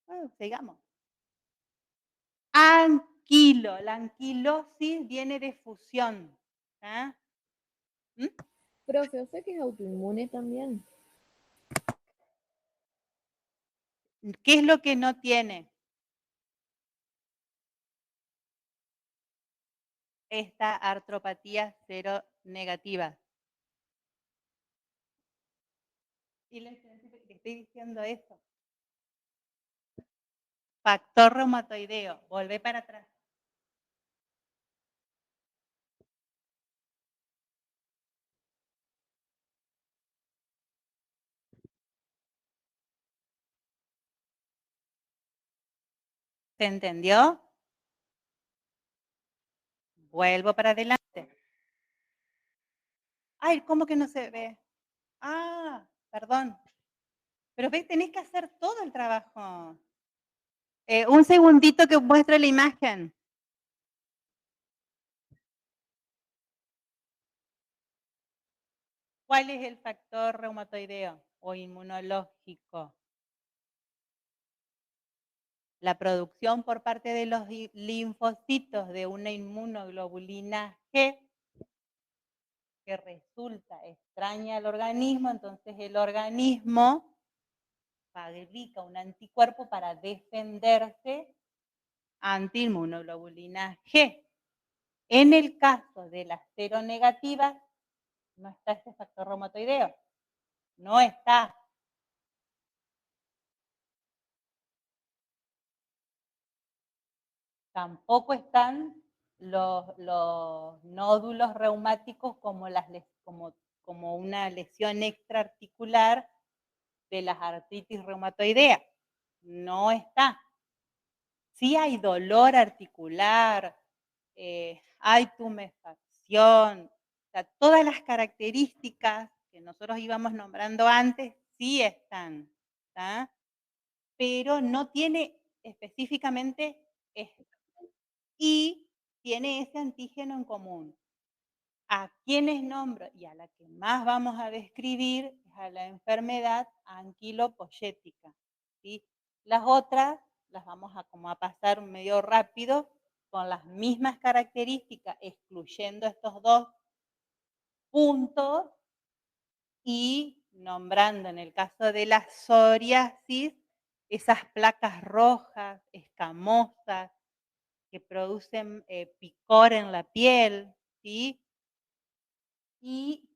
Bueno, sigamos. Anquilo. La anquilosis viene de fusión. ¿Ah? ¿Mm? Profe, ¿o sea que es autoinmune también? ¿Qué es lo que no tiene? Esta artropatía seronegativa. Y le estoy diciendo eso. Factor reumatoideo. Volvé para atrás. ¿Se entendió? Vuelvo para adelante. Ay, ¿cómo que no se ve? Ah, perdón. Pero ves, tenés que hacer todo el trabajo. Un segundito que muestre la imagen. ¿Cuál es el factor reumatoideo o inmunológico? La producción por parte de los linfocitos de una inmunoglobulina G que resulta extraña al organismo, entonces el organismo fabrica un anticuerpo para defenderse ante inmunoglobulina G. En el caso de las seronegativas, no está este factor reumatoideo. No está. Tampoco están los nódulos reumáticos como una lesión extraarticular de las artritis reumatoidea. No está. Sí hay dolor articular, hay tumefacción, o sea, todas las características que nosotros íbamos nombrando antes sí están, ¿tá? Pero no tiene específicamente esto. Y tiene ese antígeno en común. A quienes nombro y a la que más vamos a describir es a la enfermedad anquilopoyética, ¿sí? Las otras las vamos a como a pasar medio rápido con las mismas características, excluyendo estos dos puntos y nombrando en el caso de la psoriasis esas placas rojas, escamosas, que producen picor en la piel, ¿sí? Y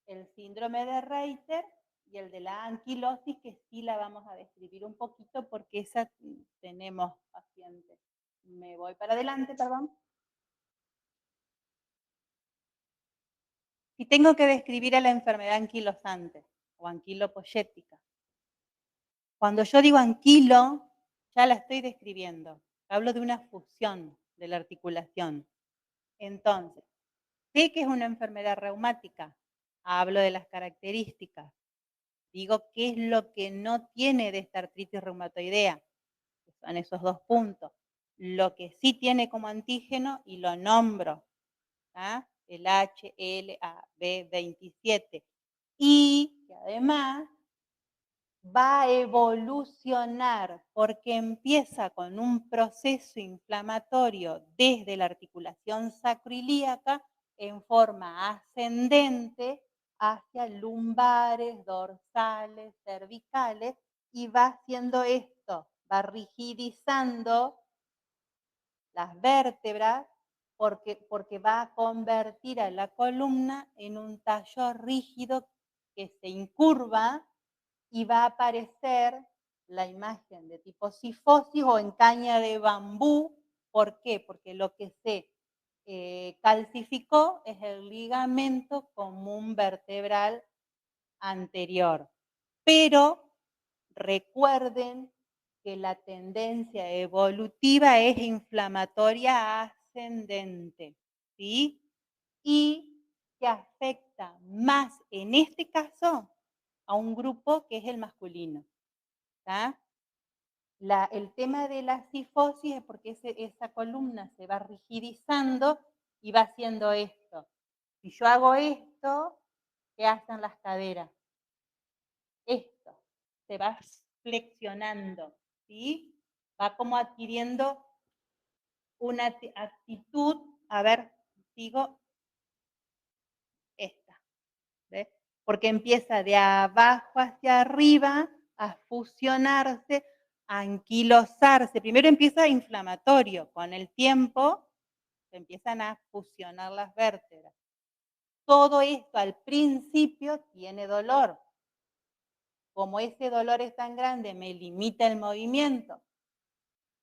el síndrome de Reiter y el de la anquilosis, que sí la vamos a describir un poquito porque esa tenemos pacientes. Me voy para adelante, perdón. Si tengo que describir a la enfermedad anquilosante o anquilopoyética, cuando yo digo anquilo, ya la estoy describiendo. Hablo de una fusión de la articulación. Entonces, sé que es una enfermedad reumática. Hablo de las características. Digo qué es lo que no tiene de esta artritis reumatoidea. Son esos dos puntos. Lo que sí tiene como antígeno, y lo nombro, ¿tá? El HLA-B27. Y que además va a evolucionar porque empieza con un proceso inflamatorio desde la articulación sacroiliaca en forma ascendente hacia lumbares, dorsales, cervicales, y va haciendo esto, va rigidizando las vértebras porque va a convertir a la columna en un tallo rígido que se incurva y va a aparecer la imagen de tipo cifosis o en caña de bambú. ¿Por qué? Porque lo que se calcificó es el ligamento común vertebral anterior. Pero recuerden que la tendencia evolutiva es inflamatoria ascendente, ¿sí? Y que afecta más en este caso a un grupo que es el masculino. ¿Tá? El tema de la cifosis es porque esa columna se va rigidizando y va haciendo esto. Si yo hago esto, ¿qué hacen las caderas? Esto, se va flexionando, ¿sí? Va como adquiriendo una actitud, a ver, sigo, esta, ¿ves? Porque empieza de abajo hacia arriba a fusionarse, a anquilosarse. Primero empieza inflamatorio, con el tiempo se empiezan a fusionar las vértebras. Todo esto al principio tiene dolor. Como ese dolor es tan grande, me limita el movimiento,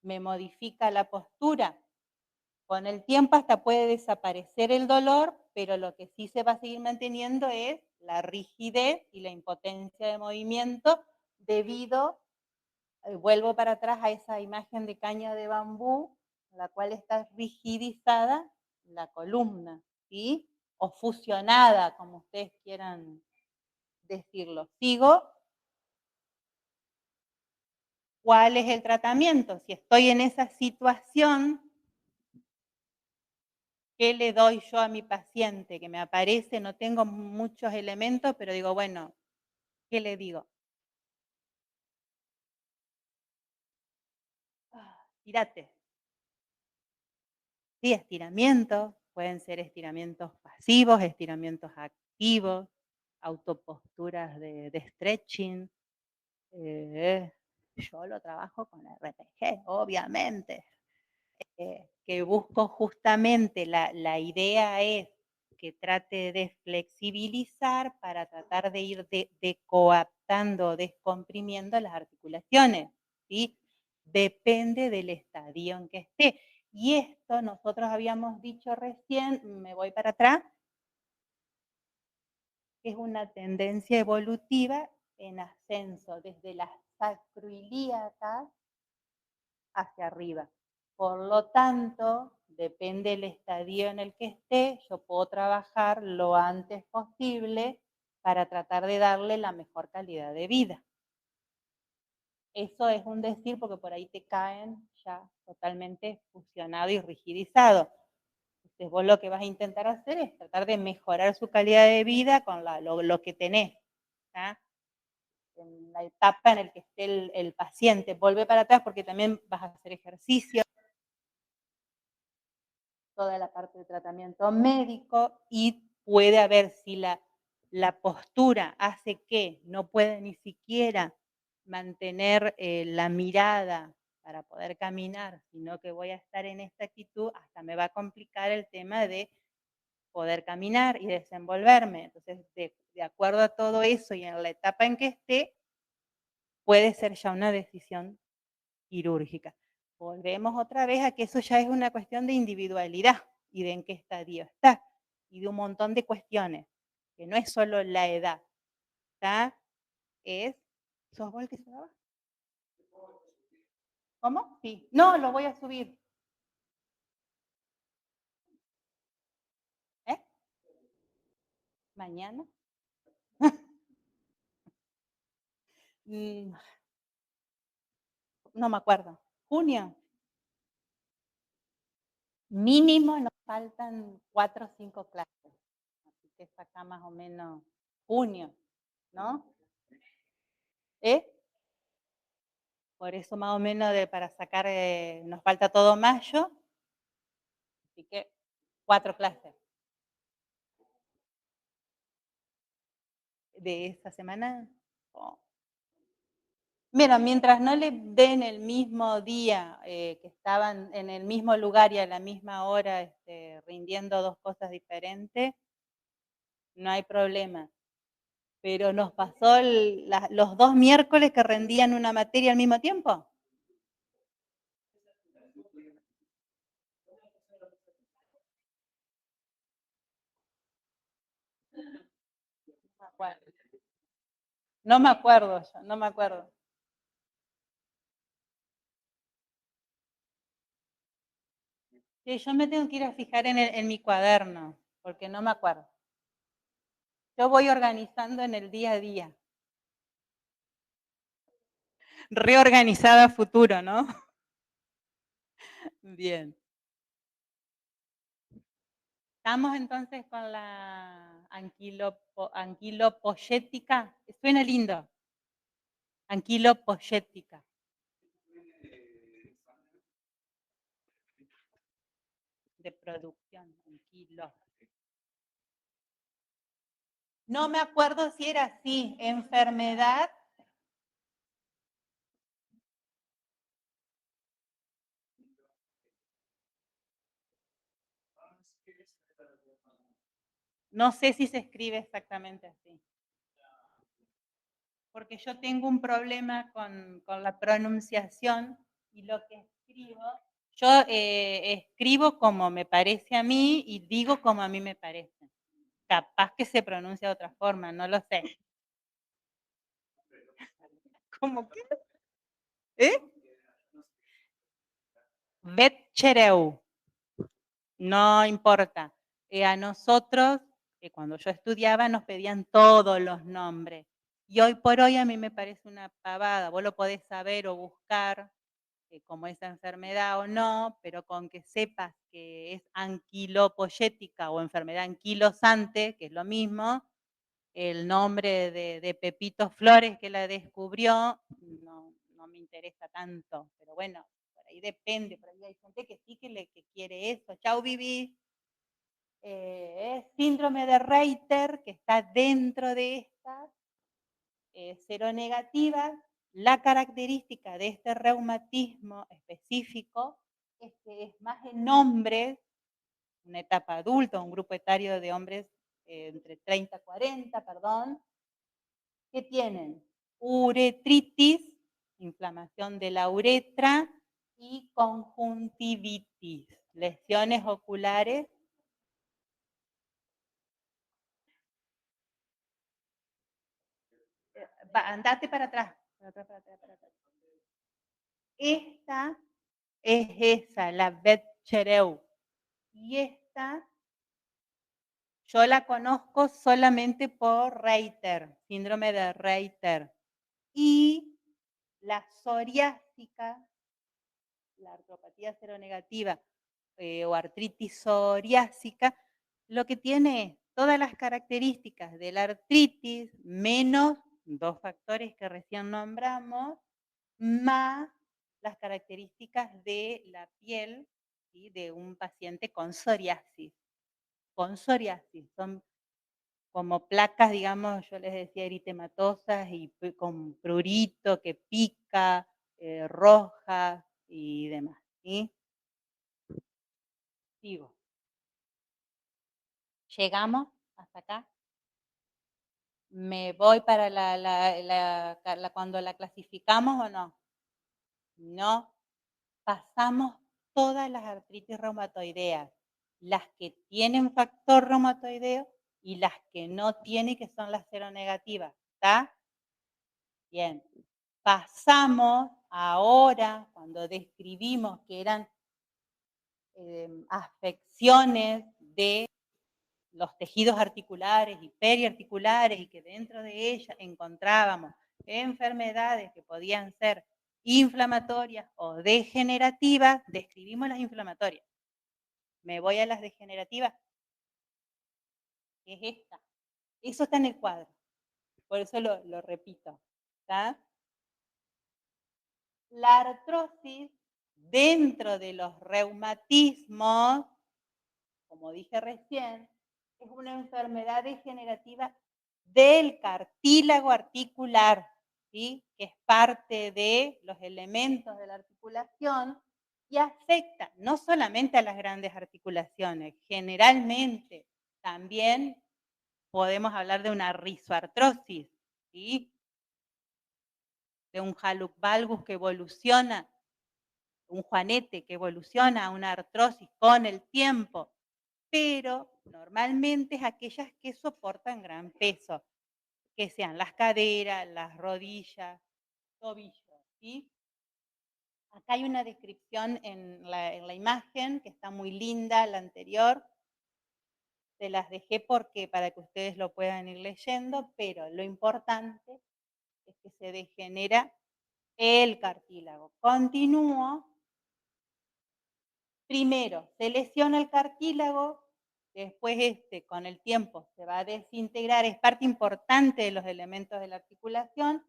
me modifica la postura. Con el tiempo hasta puede desaparecer el dolor, pero lo que sí se va a seguir manteniendo es la rigidez y la impotencia de movimiento debido, vuelvo para atrás a esa imagen de caña de bambú, la cual está rigidizada la columna, ¿sí? O fusionada, como ustedes quieran decirlo. Sigo. ¿Cuál es el tratamiento? Si estoy en esa situación, ¿qué le doy yo a mi paciente? Que me aparece, no tengo muchos elementos, pero digo, bueno, ¿qué le digo? Tírate. Sí, estiramientos, pueden ser estiramientos pasivos, estiramientos activos, autoposturas de stretching. Yo lo trabajo con RPG, obviamente. Que busco justamente, la idea es que trate de flexibilizar para tratar de ir coaptando, descomprimiendo las articulaciones, ¿sí? Depende del estadio en que esté. Y esto nosotros habíamos dicho recién, me voy para atrás, que es una tendencia evolutiva en ascenso, desde las sacroiliacas hacia arriba. Por lo tanto, depende del estadio en el que esté, yo puedo trabajar lo antes posible para tratar de darle la mejor calidad de vida. Eso es un decir porque por ahí te caen ya totalmente fusionado y rigidizado. Entonces vos lo que vas a intentar hacer es tratar de mejorar su calidad de vida con lo que tenés. ¿tá? En la etapa en la que esté el paciente, vuelve para atrás porque también vas a hacer ejercicio, toda la parte de tratamiento médico y puede haber si la postura hace que no pueda ni siquiera mantener la mirada para poder caminar, sino que voy a estar en esta actitud, hasta me va a complicar el tema de poder caminar y desenvolverme. Entonces, de acuerdo a todo eso y en la etapa en que esté, puede ser ya una decisión quirúrgica. Volvemos otra vez a que eso ya es una cuestión de individualidad y de en qué estadio está y de un montón de cuestiones, que no es solo la edad, ¿está? ¿Sos vos el que se daba? ¿Cómo? Sí. No, lo voy a subir. ¿Eh? ¿Mañana? No me acuerdo. ¿Junio? Mínimo nos faltan 4 o 5 clases. Así que está acá más o menos junio, ¿no? Por eso más o menos para sacar, nos falta todo mayo. Así que 4 clases. De esta semana. Oh. Mira, mientras no le den el mismo día que estaban en el mismo lugar y a la misma hora rindiendo 2 cosas diferentes, no hay problema. Pero nos pasó los 2 miércoles que rendían una materia al mismo tiempo. No me acuerdo yo, no me acuerdo. Sí, yo me tengo que ir a fijar en mi cuaderno, porque no me acuerdo. Yo voy organizando en el día a día. Reorganizada a futuro, ¿no? Bien. Estamos entonces con la anquilopoyética. Suena lindo. Anquilopoyética. De producción. Anquilo. No me acuerdo si era así. Enfermedad. No sé si se escribe exactamente así. Porque yo tengo un problema con la pronunciación y lo que escribo, yo escribo como me parece a mí y digo como a mí me parece. Capaz que se pronuncia de otra forma, no lo sé. ¿Cómo qué? ¿Eh? Vetchereu. No importa. A nosotros, cuando yo estudiaba, nos pedían todos los nombres. Y hoy por hoy a mí me parece una pavada. Vos lo podés saber o buscar como esa enfermedad o no, pero con que sepas que es anquilopoyética o enfermedad anquilosante, que es lo mismo, el nombre de Pepito Flores que la descubrió, no me interesa tanto, pero bueno, por ahí depende, por ahí hay gente que sí que quiere eso. Chau, Vivi. Es síndrome de Reiter, que está dentro de estas, seronegativas. La característica de este reumatismo específico es que es más en hombres, una etapa adulta, un grupo etario de hombres entre 30 y 40, perdón, que tienen uretritis, inflamación de la uretra, y conjuntivitis, lesiones oculares. Andate para atrás, para atrás, para atrás, para atrás. Esta es esa, la Betchereu. Y esta yo la conozco solamente por Reiter, síndrome de Reiter. Y la psoriásica, la artropatía seronegativa o artritis psoriásica, lo que tiene es todas las características de la artritis, menos 2 factores que recién nombramos, más las características de la piel, ¿sí?, de un paciente con psoriasis. Con psoriasis, son como placas, digamos, yo les decía eritematosas y con prurito que pica, roja y demás, ¿sí? Sigo. ¿Llegamos hasta acá? ¿Me voy para cuando la clasificamos o no? No. Pasamos todas las artritis reumatoideas, las que tienen factor reumatoideo y las que no tienen, que son las seronegativas, ¿está? Bien. Pasamos ahora, cuando describimos que eran afecciones de los tejidos articulares y periarticulares y que dentro de ellas encontrábamos enfermedades que podían ser inflamatorias o degenerativas, describimos las inflamatorias. Me voy a las degenerativas, que es esta. Eso está en el cuadro, por eso lo repito. ¿Está? La artrosis dentro de los reumatismos, como dije recién, es una enfermedad degenerativa del cartílago articular, ¿sí?, que es parte de los elementos de la articulación y afecta no solamente a las grandes articulaciones, generalmente también podemos hablar de una rizoartrosis, ¿sí?, de un hallux valgus que evoluciona, un juanete que evoluciona a una artrosis con el tiempo, pero normalmente es aquellas que soportan gran peso, que sean las caderas, las rodillas, tobillos, ¿sí? Acá hay una descripción en la imagen que está muy linda, la anterior. Se las dejé porque para que ustedes lo puedan ir leyendo, pero lo importante es que se degenera el cartílago. Continúo. Primero, se lesiona el cartílago, después con el tiempo se va a desintegrar, es parte importante de los elementos de la articulación,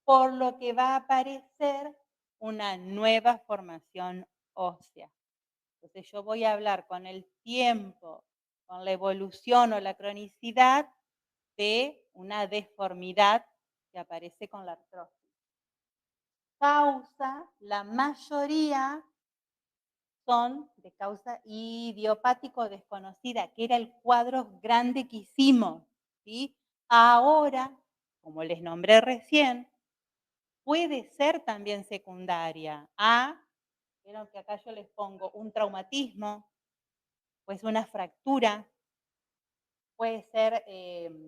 por lo que va a aparecer una nueva formación ósea. Entonces yo voy a hablar con el tiempo, con la evolución o la cronicidad de una deformidad que aparece con la artrosis. Causa, la mayoría son de causa idiopático desconocida, que era el cuadro grande que hicimos, ¿sí? Ahora, como les nombré recién, puede ser también secundaria a, vieron que acá yo les pongo un traumatismo, pues una fractura, puede ser,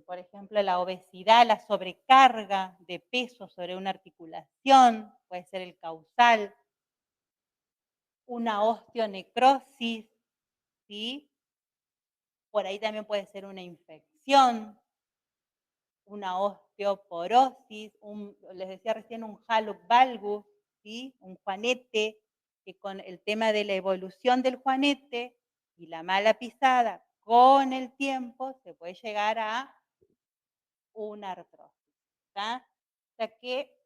por ejemplo, la obesidad, la sobrecarga de peso sobre una articulación, puede ser el causal, una osteonecrosis, ¿sí? Por ahí también puede ser una infección, una osteoporosis, les decía recién un hallux valgus, ¿sí?, un juanete, que con el tema de la evolución del juanete y la mala pisada, con el tiempo se puede llegar a una artrosis. ¿Está? O sea que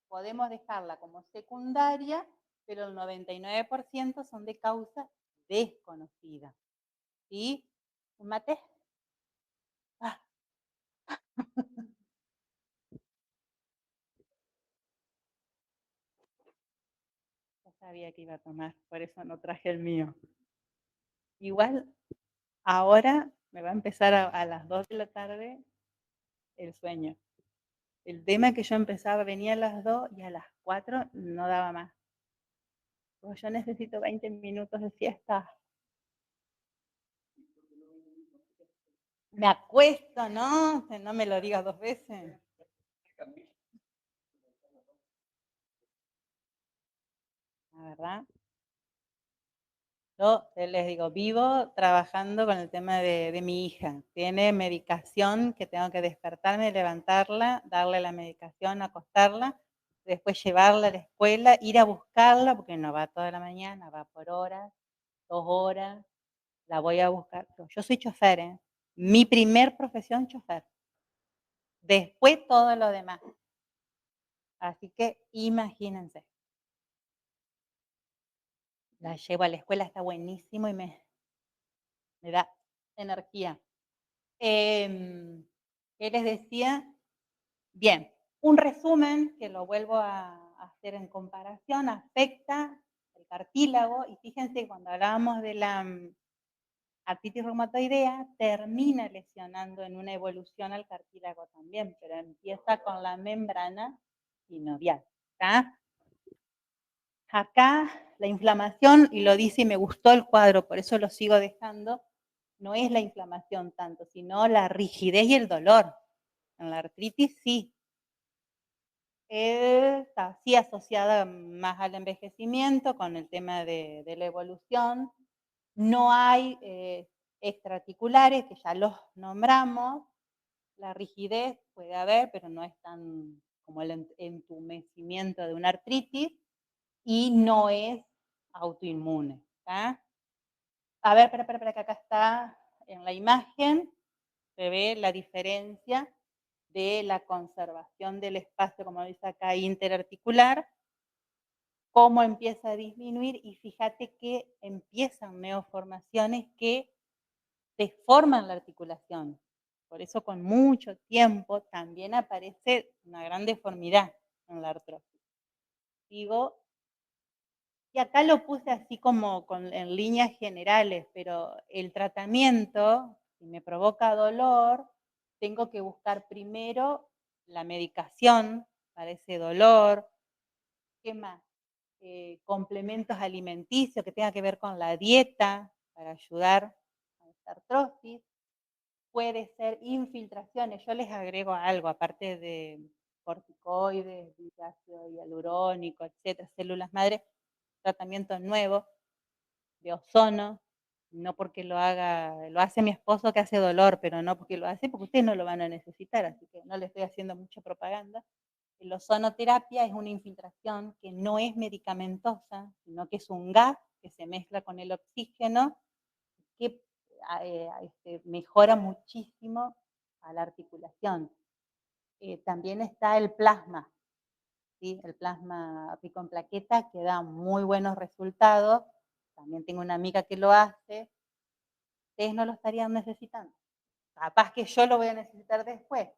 podemos dejarla como secundaria, pero el 99% son de causa desconocida. ¿Sí? ¿Un mate? Ah. Yo sabía que iba a tomar, por eso no traje el mío. Igual, ahora me va a empezar a las 2 de la tarde el sueño. El tema es que yo empezaba, venía a las 2 y a las 4 no daba más. Porque yo necesito 20 minutos de siesta. Me acuesto, ¿no? Que no me lo digas 2 veces. La verdad. Yo les digo, vivo trabajando con el tema de mi hija. Tiene medicación que tengo que despertarme, levantarla, darle la medicación, acostarla, después llevarla a la escuela, ir a buscarla, porque no va toda la mañana, va por horas, 2 horas, la voy a buscar. Yo soy chofer, ¿eh? Mi primer profesión, chofer. Después todo lo demás. Así que imagínense. La llevo a la escuela, está buenísimo y me da energía. ¿Qué les decía? Bien, un resumen que lo vuelvo a hacer en comparación, afecta el cartílago y fíjense cuando hablábamos de la artritis reumatoidea, termina lesionando en una evolución al cartílago también, pero empieza con la membrana sinovial. ¿Está? Acá la inflamación, y lo dice y me gustó el cuadro, por eso lo sigo dejando, no es la inflamación tanto, sino la rigidez y el dolor. En la artritis sí. Está sí asociada más al envejecimiento con el tema de la evolución. No hay extraarticulares, que ya los nombramos. La rigidez puede haber, pero no es tan como el entumecimiento de una artritis. Y no es autoinmune. ¿Tá? A ver, espera, que acá está en la imagen, se ve la diferencia de la conservación del espacio, como dice acá, interarticular, cómo empieza a disminuir y fíjate que empiezan neoformaciones que deforman la articulación. Por eso con mucho tiempo también aparece una gran deformidad en la artrosis. Digo, y acá lo puse así como en líneas generales, pero el tratamiento, si me provoca dolor, tengo que buscar primero la medicación para ese dolor. ¿Qué más? Complementos alimenticios que tengan que ver con la dieta para ayudar a esta artrosis. Puede ser infiltraciones. Yo les agrego algo, aparte de corticoides, ácido hialurónico, etcétera, células madre, tratamientos nuevos de ozono, no porque lo haga, lo hace mi esposo que hace dolor, pero no porque lo hace, porque ustedes no lo van a necesitar, así que no le estoy haciendo mucha propaganda. La ozonoterapia es una infiltración que no es medicamentosa, sino que es un gas que se mezcla con el oxígeno, que mejora muchísimo a la articulación. También está el plasma, ¿sí? El plasma pico en plaqueta que da muy buenos resultados. También tengo una amiga que lo hace. Ustedes no lo estarían necesitando. Capaz que yo lo voy a necesitar después.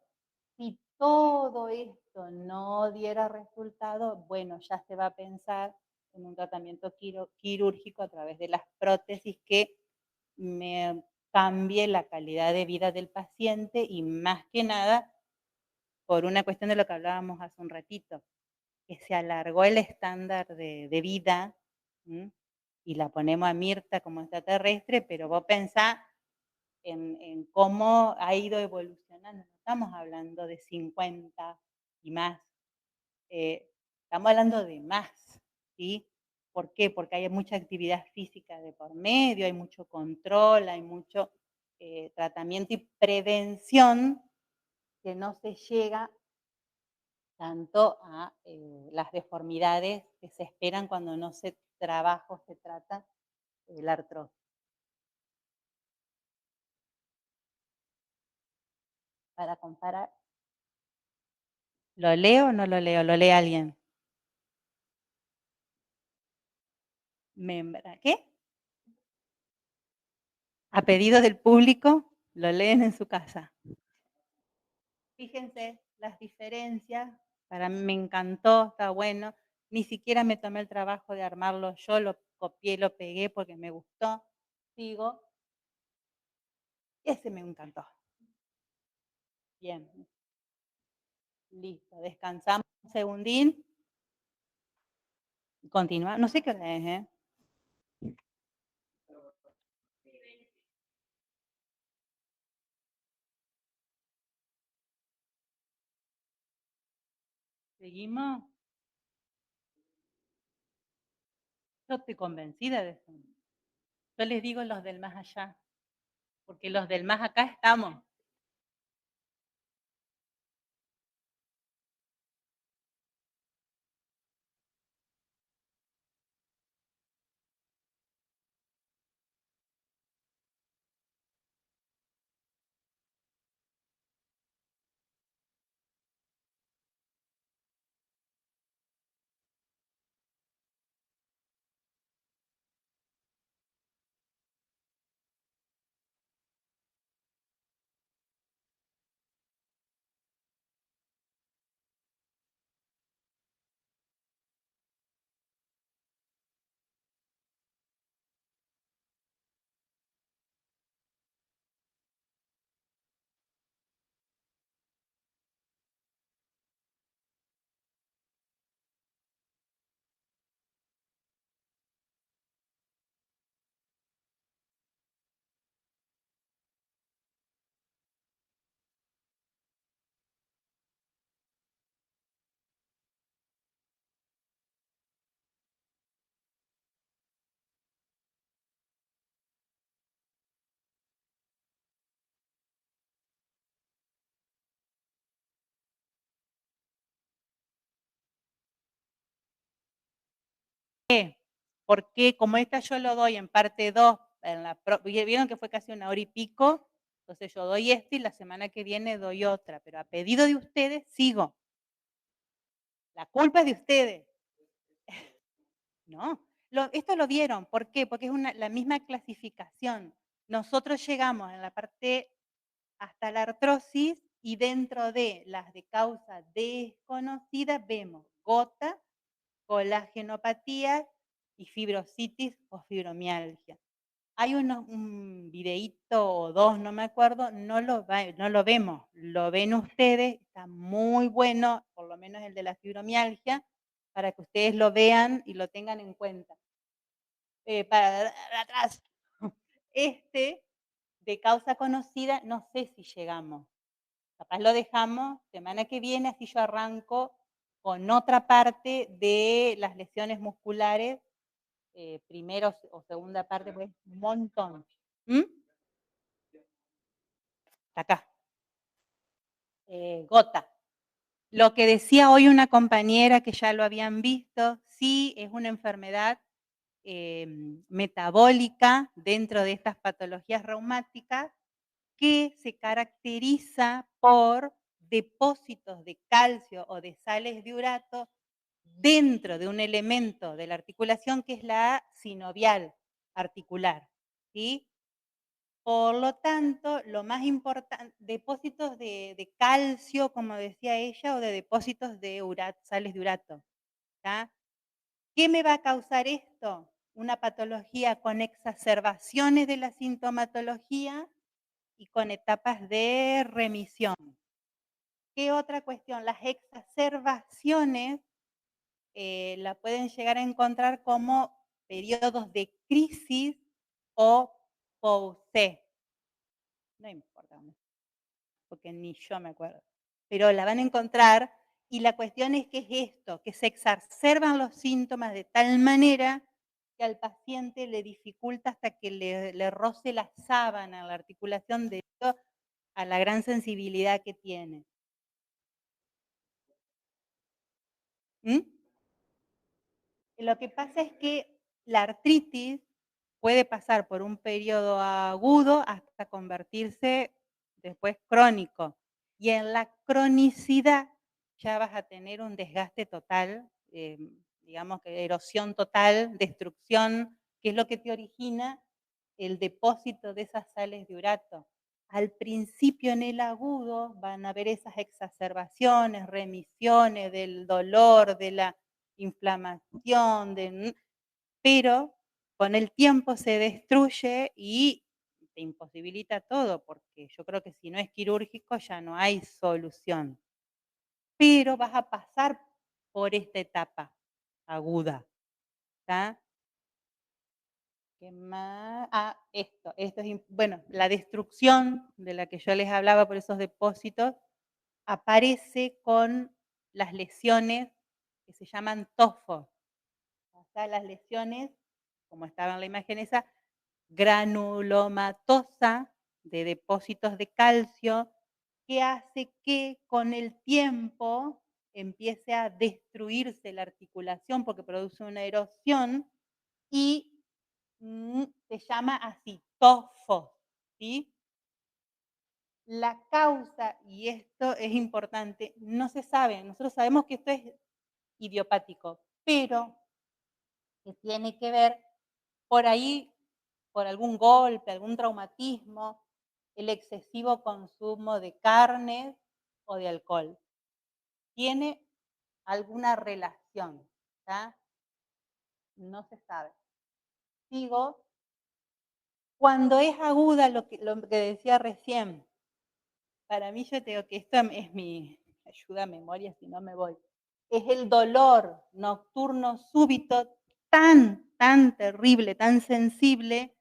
Si todo esto no diera resultado, bueno, ya se va a pensar en un tratamiento quirúrgico a través de las prótesis que me cambie la calidad de vida del paciente y más que nada por una cuestión de lo que hablábamos hace un ratito, que se alargó el estándar de vida, ¿m? Y la ponemos a Mirta como extraterrestre, pero vos pensás en cómo ha ido evolucionando. No estamos hablando de 50 y más, estamos hablando de más, ¿sí? ¿Por qué? Porque hay mucha actividad física de por medio, hay mucho control, hay mucho tratamiento y prevención que no se llega tanto a las deformidades que se esperan cuando no se trabaja o se trata la artrosis. Para comparar, ¿lo leo o no lo leo? ¿Lo lee alguien? ¿Qué? A pedido del público, lo leen en su casa. Fíjense las diferencias, para mí me encantó, está bueno. Ni siquiera me tomé el trabajo de armarlo yo, lo copié, lo pegué porque me gustó. Sigo. Ese me encantó. Bien. Listo, descansamos un segundín. Continúa, no sé qué hora es, ¿eh? ¿Seguimos? Yo estoy convencida de eso. Yo les digo los del más allá, porque los del más acá estamos. Porque como esta yo lo doy en parte 2, vieron que fue casi una hora y pico, entonces yo doy esto y la semana que viene doy otra, pero a pedido de ustedes sigo. La culpa es de ustedes. No, esto lo vieron, ¿por qué? Porque es la misma clasificación. Nosotros llegamos en la parte hasta la artrosis y dentro de las de causa desconocida vemos gota, colágenopatía y fibrositis o fibromialgia. Hay un videíto o dos, no me acuerdo, no lo vemos, lo ven ustedes, está muy bueno, por lo menos el de la fibromialgia, para que ustedes lo vean y lo tengan en cuenta. Para atrás, este de causa conocida, no sé si llegamos. Capaz lo dejamos semana que viene, así yo arranco con otra parte de las lesiones musculares, primera o segunda parte, pues un montón. ¿Mm? Acá. Gota. Lo que decía hoy una compañera que ya lo habían visto, sí es una enfermedad metabólica dentro de estas patologías reumáticas que se caracteriza por depósitos de calcio o de sales de urato dentro de un elemento de la articulación que es la sinovial articular. ¿Sí? Por lo tanto, lo más importante, depósitos de calcio, como decía ella, o de depósitos de sales de urato. ¿Tá? ¿Qué me va a causar esto? Una patología con exacerbaciones de la sintomatología y con etapas de remisión. ¿Qué otra cuestión? Las exacerbaciones la pueden llegar a encontrar como periodos de crisis o pause. No importa, porque ni yo me acuerdo. Pero la van a encontrar y la cuestión es que es esto, que se exacerban los síntomas de tal manera que al paciente le dificulta hasta que le roce la sábana, la articulación, debido a la gran sensibilidad que tiene. ¿Mm? Lo que pasa es que la artritis puede pasar por un periodo agudo hasta convertirse después crónico. Y en la cronicidad ya vas a tener un desgaste total, digamos que erosión total, destrucción, que es lo que te origina el depósito de esas sales de urato. Al principio en el agudo van a haber esas exacerbaciones, remisiones del dolor, de la inflamación, pero con el tiempo se destruye y te imposibilita todo, porque yo creo que si no es quirúrgico ya no hay solución. Pero vas a pasar por esta etapa aguda. ¿Está? ¿Qué más? Ah, esto es, bueno, la destrucción de la que yo les hablaba por esos depósitos aparece con las lesiones que se llaman tofos. O sea, las lesiones, como estaba en la imagen esa, granulomatosa de depósitos de calcio, que hace que con el tiempo empiece a destruirse la articulación porque produce una erosión y se llama así, tofos, ¿sí? La causa, y esto es importante, no se sabe. Nosotros sabemos que esto es idiopático, pero que tiene que ver por ahí, por algún golpe, algún traumatismo, el excesivo consumo de carnes o de alcohol. Tiene alguna relación, ¿tá? No se sabe. Sigo. Cuando es aguda, lo que decía recién, para mí yo te digo que esto es mi ayuda a memoria, si no me voy. Es el dolor nocturno súbito tan terrible, tan sensible,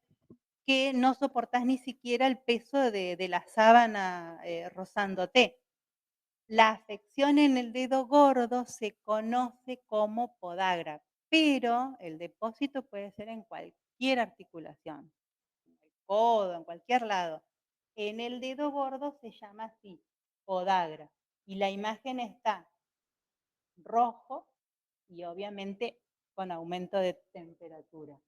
que no soportás ni siquiera el peso de la sábana rozándote. La afección en el dedo gordo se conoce como podagra, pero el depósito puede ser en cualquier articulación, en el codo, en cualquier lado. En el dedo gordo se llama así, podagra. Y la imagen está rojo y obviamente con aumento de temperatura.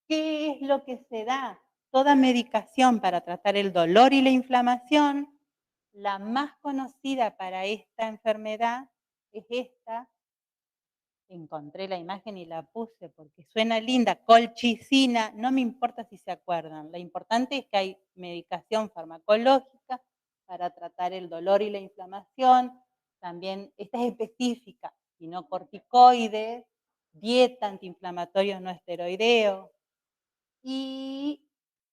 ¿Qué es lo que se da? Toda medicación para tratar el dolor y la inflamación. La más conocida para esta enfermedad es esta. Encontré la imagen y la puse porque suena linda, colchicina, no me importa si se acuerdan. Lo importante es que hay medicación farmacológica para tratar el dolor y la inflamación. También, esta es específica, y no corticoides, dieta, antiinflamatorios no esteroideos. Y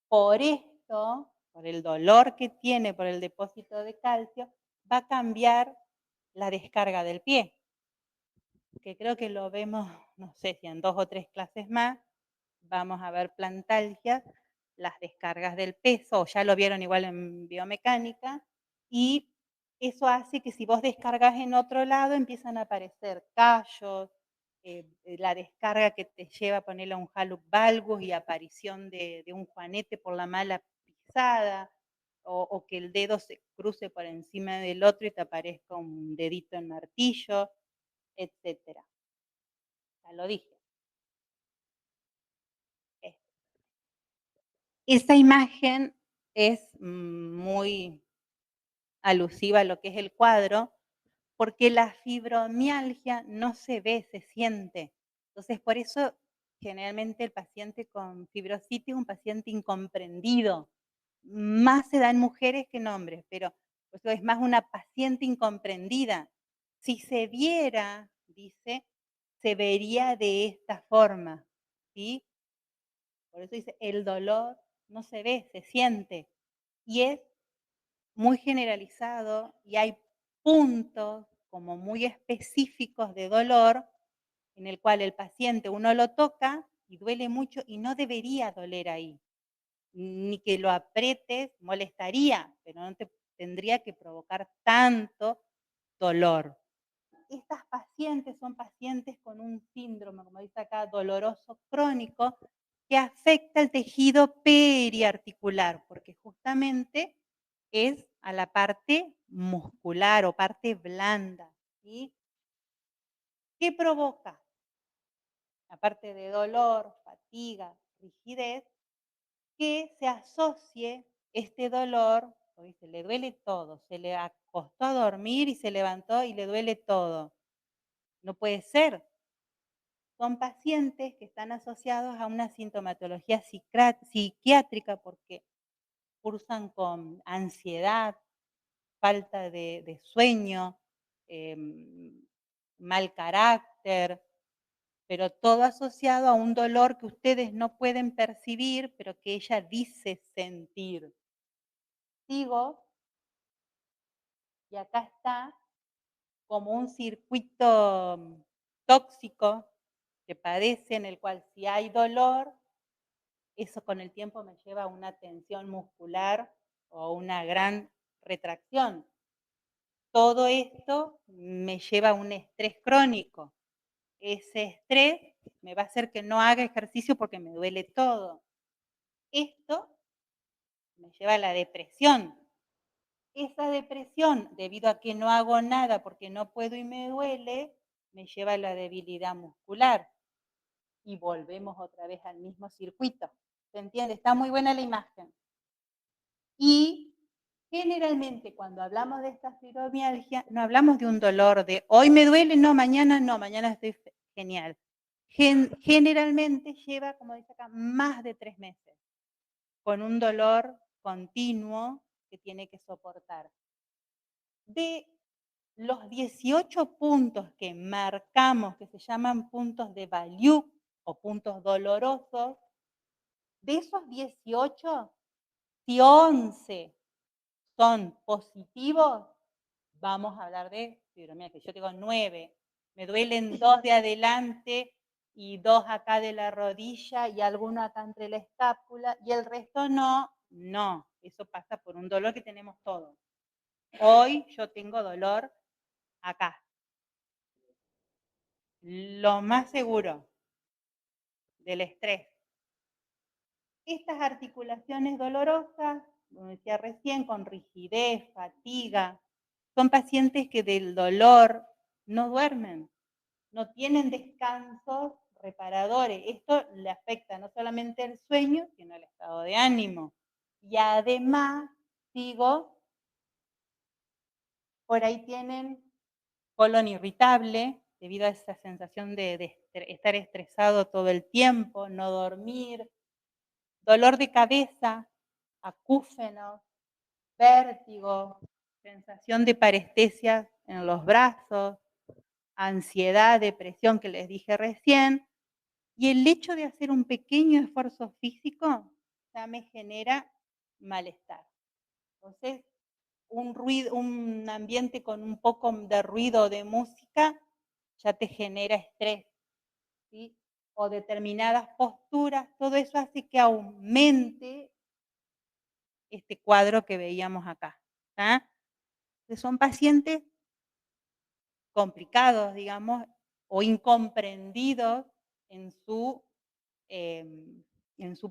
por esto, por el dolor que tiene por el depósito de calcio, va a cambiar la descarga del pie, que creo que lo vemos, no sé si en 2 o 3 clases más, vamos a ver plantalgia, las descargas del peso, o ya lo vieron igual en biomecánica, y eso hace que si vos descargas en otro lado, empiezan a aparecer callos, la descarga que te lleva a ponerle a un hallux valgus y aparición de un juanete por la mala pisada, o que el dedo se cruce por encima del otro y te aparezca un dedito en martillo, etcétera. Ya lo dije. Esa imagen es muy alusiva a lo que es el cuadro, porque la fibromialgia no se ve, se siente. Entonces, por eso generalmente el paciente con fibrositis es un paciente incomprendido. Más se da en mujeres que en hombres, pero eso es más una paciente incomprendida. Si se viera, dice, se vería de esta forma, ¿sí? Por eso dice, el dolor no se ve, se siente. Y es muy generalizado y hay puntos como muy específicos de dolor en el cual el paciente uno lo toca y duele mucho y no debería doler ahí. Ni que lo aprietes molestaría, pero no te tendría que provocar tanto dolor. Estas pacientes son pacientes con un síndrome, como dice acá, doloroso crónico, que afecta el tejido periarticular, porque justamente es a la parte muscular o parte blanda, ¿sí? ¿Qué provoca? Aparte de dolor, fatiga, rigidez, que se asocie este dolor, porque se le duele todo, se le acostó a dormir y se levantó y le duele todo. No puede ser. Son pacientes que están asociados a una sintomatología psiquiátrica porque cursan con ansiedad, falta de sueño, mal carácter, pero todo asociado a un dolor que ustedes no pueden percibir, pero que ella dice sentir. Sigo, y acá está como un circuito tóxico que padece, en el cual si hay dolor, eso con el tiempo me lleva a una tensión muscular o una gran retracción. Todo esto me lleva a un estrés crónico. Ese estrés me va a hacer que no haga ejercicio porque me duele todo. Esto me lleva a la depresión. Esa depresión, debido a que no hago nada porque no puedo y me duele, me lleva a la debilidad muscular. Y volvemos otra vez al mismo circuito. ¿Se entiende? Está muy buena la imagen. Y generalmente cuando hablamos de esta fibromialgia, no hablamos de un dolor de hoy me duele, no, mañana estoy genial. Generalmente lleva, como dice acá, más de 3 meses, con un dolor continuo que tiene que soportar. De los 18 puntos que marcamos, que se llaman puntos de value o puntos dolorosos, de esos 18, si 11 son positivos, vamos a hablar de fibromialgia. Yo tengo 9, me duelen 2 de adelante y 2 acá de la rodilla y alguno acá entre la escápula y el resto no, eso pasa por un dolor que tenemos todos. Hoy yo tengo dolor acá. Lo más seguro del estrés. Estas articulaciones dolorosas, como decía recién, con rigidez, fatiga, son pacientes que del dolor no duermen, no tienen descansos reparadores. Esto le afecta no solamente el sueño, sino el estado de ánimo. Y además, por ahí tienen colon irritable, debido a esa sensación de estar estresado todo el tiempo, no dormir, dolor de cabeza, acúfenos, vértigo, sensación de parestesia en los brazos, ansiedad, depresión que les dije recién, y el hecho de hacer un pequeño esfuerzo físico ya me genera malestar. Entonces, un ambiente con un poco de ruido de música ya te genera estrés, ¿sí? O determinadas posturas, todo eso hace que aumente este cuadro que veíamos acá. Que son pacientes complicados, digamos, o incomprendidos en su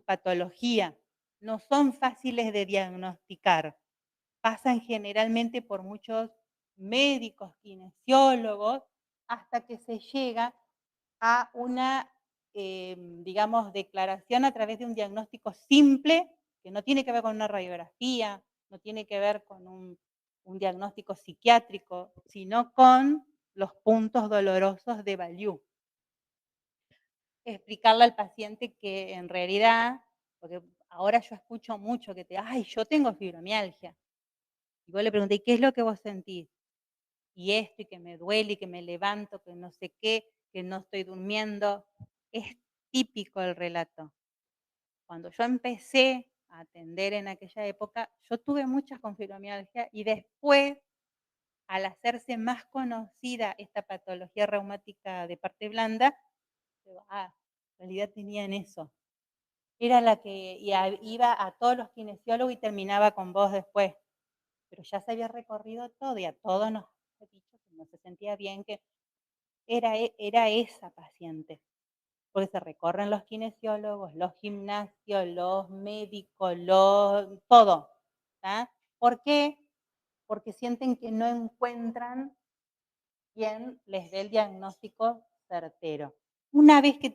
patología. No son fáciles de diagnosticar. Pasan generalmente por muchos médicos, kinesiólogos, hasta que se llega a una, digamos, declaración a través de un diagnóstico simple, que no tiene que ver con una radiografía, no tiene que ver con un diagnóstico psiquiátrico, sino con los puntos dolorosos de value. Explicarle al paciente que en realidad, porque ahora yo escucho mucho que yo tengo fibromialgia. Y vos le pregunté, ¿qué es lo que vos sentís? Y esto, y que me duele, y que me levanto, que no sé qué, que no estoy durmiendo. Es típico el relato. Cuando yo empecé a atender en aquella época, yo tuve muchas con fibromialgia y después, al hacerse más conocida esta patología reumática de parte blanda, en realidad tenían eso. Era la que iba a todos los kinesiólogos y terminaba con vos después. Pero ya se había recorrido todo y a todos nos ha dicho que no se sentía bien, que era esa paciente. Porque se recorren los kinesiólogos, los gimnasios, los médicos, todo. ¿Por qué? Porque sienten que no encuentran quien les dé el diagnóstico certero. Una vez que